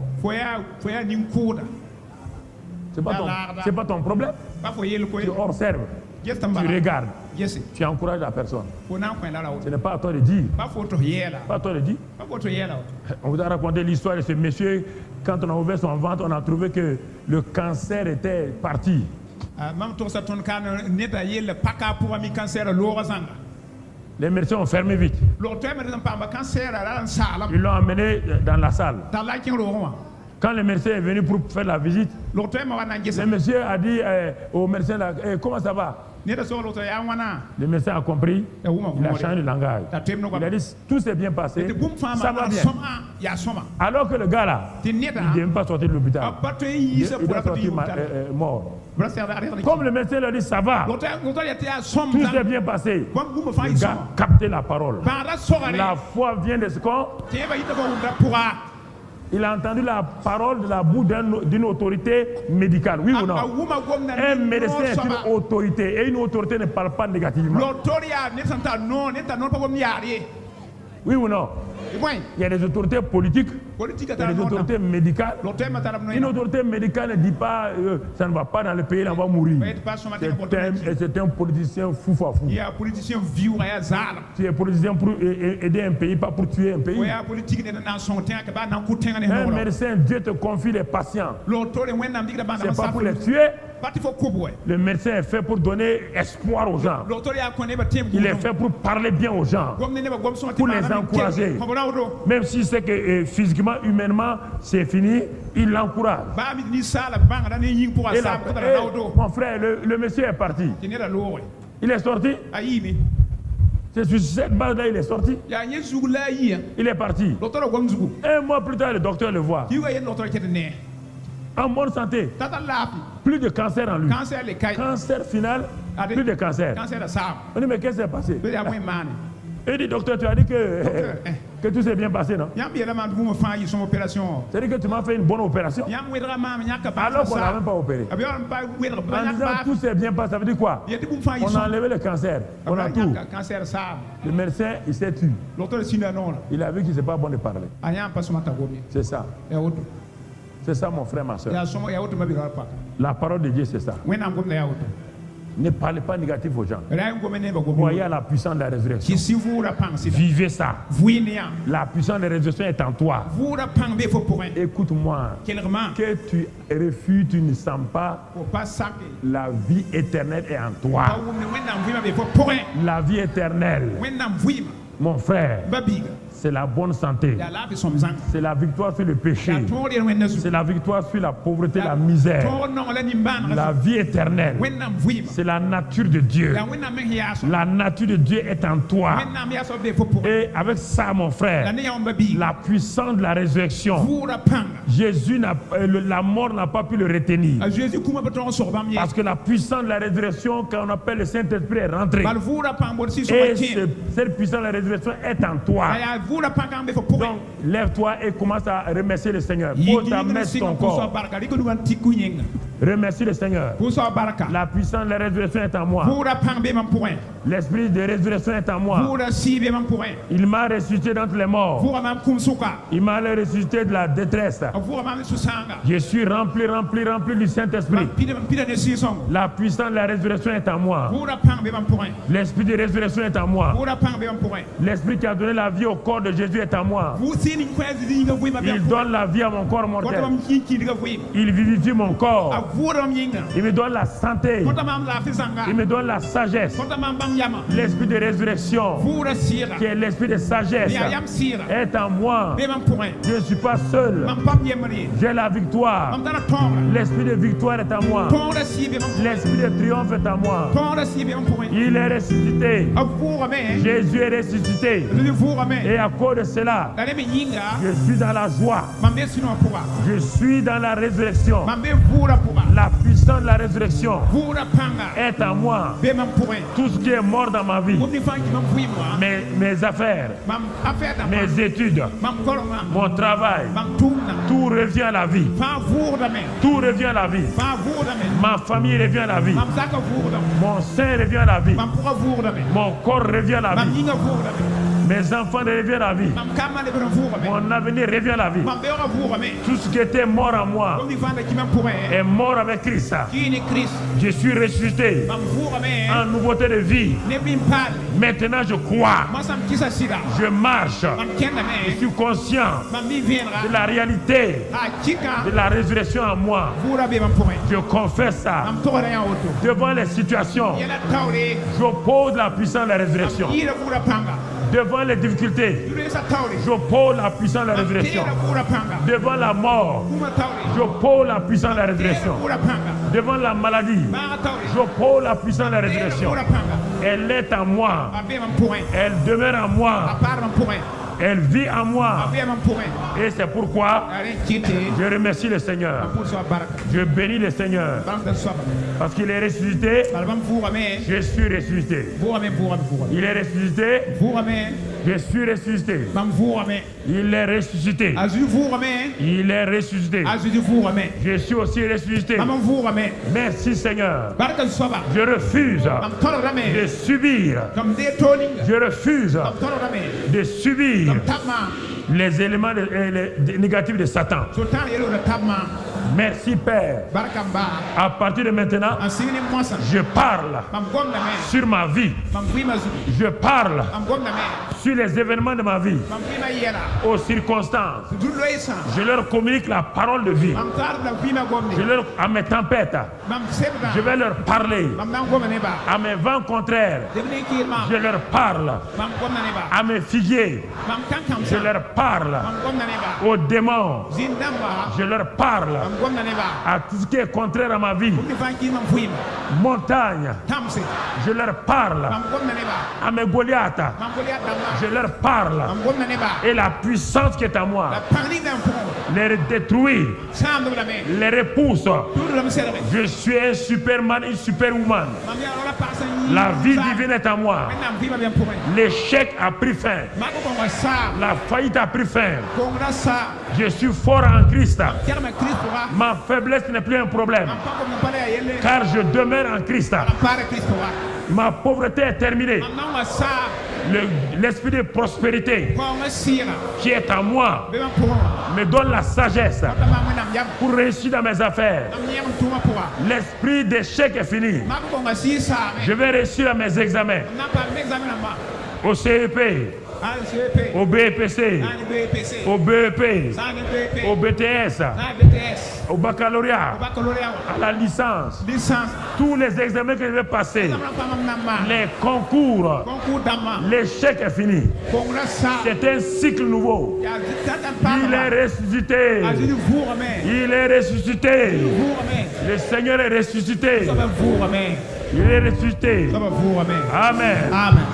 C'est pas ton problème. Tu observes. Tu regardes. Tu encourages la personne. Ce n'est pas à toi de dire. Pas à toi de dire. On vous a raconté l'histoire de ce monsieur. Quand on a ouvert son ventre, on a trouvé que le cancer était parti. Les médecins ont fermé vite. Ils l'ont emmené dans la salle. Quand le médecin est venu pour faire la visite, le monsieur a dit au médecin, comment ça va? Le médecin a compris, il a changé de langage. Il a dit, tout s'est bien passé, ça va bien. Alors que le gars là, il ne devait même pas sortir de l'hôpital. Il doit sortir mort. Comme le médecin lui a dit, ça va, tout s'est bien passé. Le gars a capté la parole. La foi vient de ce qu'on... Il a entendu la parole de la bouche d'une autorité médicale, oui ou non? Un médecin est une autorité et une autorité ne parle pas négativement. Oui ou non? Il y a des autorités politiques les autorités médicales. Une autorité médicale ne dit pas ça ne va pas dans le pays, on va mourir. C'est un politicien fou. Tu es politicien pour aider un pays, pas pour tuer un pays. Un médecin, Dieu te confie les patients. C'est pas pour les tuer. Le médecin est fait pour donner espoir aux gens. Il est fait pour parler bien aux gens, pour les encourager. Même si c'est que physiquement, humainement, c'est fini, il l'encourage. Mon frère, le monsieur est parti. Il est sorti. C'est sur cette base-là il est sorti. Il est parti. Un mois plus tard, le docteur le voit. En bonne santé. Plus de cancer en lui. Cancer final, plus de cancer. On dit mais qu'est-ce qui s'est passé? Il dit docteur, tu as dit que tout s'est bien passé, non? C'est-à-dire que tu m'as fait une bonne opération. Alors qu'on n'a même pas opéré. En disant tout s'est bien passé, ça veut dire quoi? On a enlevé le cancer. On a tout. Le médecin, il s'est tué. Il a vu qu'il n'est pas bon de parler. C'est ça. C'est ça, mon frère, ma soeur. La parole de Dieu, c'est ça. Ne parlez pas négatif aux gens. Voyez la puissance de la résurrection. Vivez ça. La puissance de la résurrection est en toi. Écoute-moi. Que tu refuses, tu ne sens pas. La vie éternelle est en toi. La vie éternelle. Mon frère. C'est la bonne santé. C'est la victoire sur le péché. C'est la victoire sur la pauvreté, la misère. La vie éternelle. C'est la nature de Dieu. La nature de Dieu est en toi. Et avec ça, mon frère, la puissance de la résurrection, Jésus, la mort n'a pas pu le retenir. Parce que la puissance de la résurrection, quand on appelle le Saint-Esprit, est rentrée. Et cette puissance de la résurrection est en toi. Donc, lève-toi et commence à remercier le Seigneur. Pose ta main sur ton corps. Remercie le Seigneur. La puissance de la résurrection est en moi. L'esprit de résurrection est en moi. Il m'a ressuscité d'entre les morts. Il m'a ressuscité de la détresse. Je suis rempli du Saint-Esprit. La puissance de la résurrection est en moi. L'esprit de résurrection est en moi. L'esprit qui a donné la vie au corps de Jésus est en moi. Il donne la vie à mon corps mortel. Il vivifie mon corps. Il me donne la santé. Il me donne la sagesse. L'esprit de résurrection, qui est l'esprit de sagesse, est en moi. Je ne suis pas seul. J'ai la victoire. L'esprit de victoire est en moi. L'esprit de triomphe est en moi. Il est ressuscité. Jésus est ressuscité. Et à cause de cela, je suis dans la joie. Je suis dans la résurrection. La puissance de la résurrection est en moi. Tout ce qui est mort dans ma vie, mes affaires, mes études, mon travail, tout revient à la vie. Tout revient à la vie. Ma famille revient à la vie. Mon sein revient à la vie. Mon corps revient à la vie. Mes enfants reviennent à la vie. Mon avenir revient à la vie. Tout ce qui était mort en moi est mort avec Christ. Je suis ressuscité en nouveauté de vie. Maintenant je crois. Je marche. Je suis conscient de la réalité de la résurrection en moi. Je confesse ça. Devant les situations, j'oppose la puissance de la résurrection. Devant les difficultés, j'oppose la puissance de la résurrection. Devant la mort, j'oppose la puissance de la résurrection. Devant la maladie, j'oppose la puissance de la résurrection. Elle est en moi. Elle demeure en moi. Elle vit en moi. Et c'est pourquoi je remercie le Seigneur. Je bénis le Seigneur. Parce qu'il est ressuscité. Je suis ressuscité. Il est ressuscité. Je suis ressuscité. Il est ressuscité. Il est ressuscité. Je suis aussi ressuscité. Merci Seigneur. Je refuse de subir. Je refuse de subir les éléments négatifs de Satan. Merci Père. À partir de maintenant, je parle sur ma vie. Je parle sur les événements de ma vie, aux circonstances. Je leur communique la parole de vie. À mes tempêtes, je vais leur parler. À mes vents contraires, je leur parle. À mes figuiers, je leur parle. Aux démons, je leur parle. À tout ce qui est contraire à ma vie. Montagne, je leur parle. À mes Goliaths, je leur parle. Et la puissance qui est à moi, les détruire, les repousse. Je suis un Superman, une Superwoman. La vie divine est à moi. L'échec a pris fin. La faillite a pris fin. Je suis fort en Christ. Ma faiblesse n'est plus un problème. Car je demeure en Christ. Ma pauvreté est terminée. L'esprit de prospérité qui est en moi me donne la sagesse pour réussir dans mes affaires. L'esprit d'échec est fini. Je vais réussir à mes examens. Au CEP, au BEPC, au BEP, au BTS, au baccalauréat, à la licence, tous les examens que je vais passer, les concours, l'échec est fini. C'est un cycle nouveau. Il est ressuscité. Il est ressuscité. Le Seigneur est ressuscité. Il est ressuscité. Amen. Amen.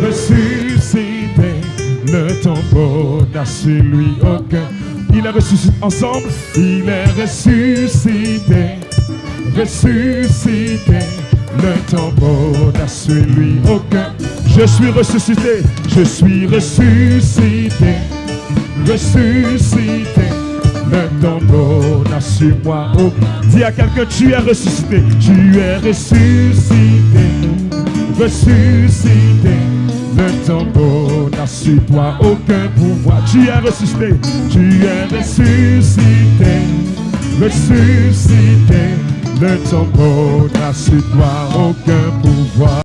Ressuscité, le tombeau n'a su lui aucun. Il est ressuscité ensemble, il est ressuscité, ressuscité, le tombeau n'a su lui aucun. Je suis ressuscité, je suis ressuscité, ressuscité, le tombeau n'a su moi aucun. Dis à quelqu'un, tu es ressuscité, tu es ressuscité, ressuscité, le tombeau n'a su toi aucun pouvoir. Tu es ressuscité, tu es ressuscité, ressuscité, le tombeau n'a su toi aucun pouvoir.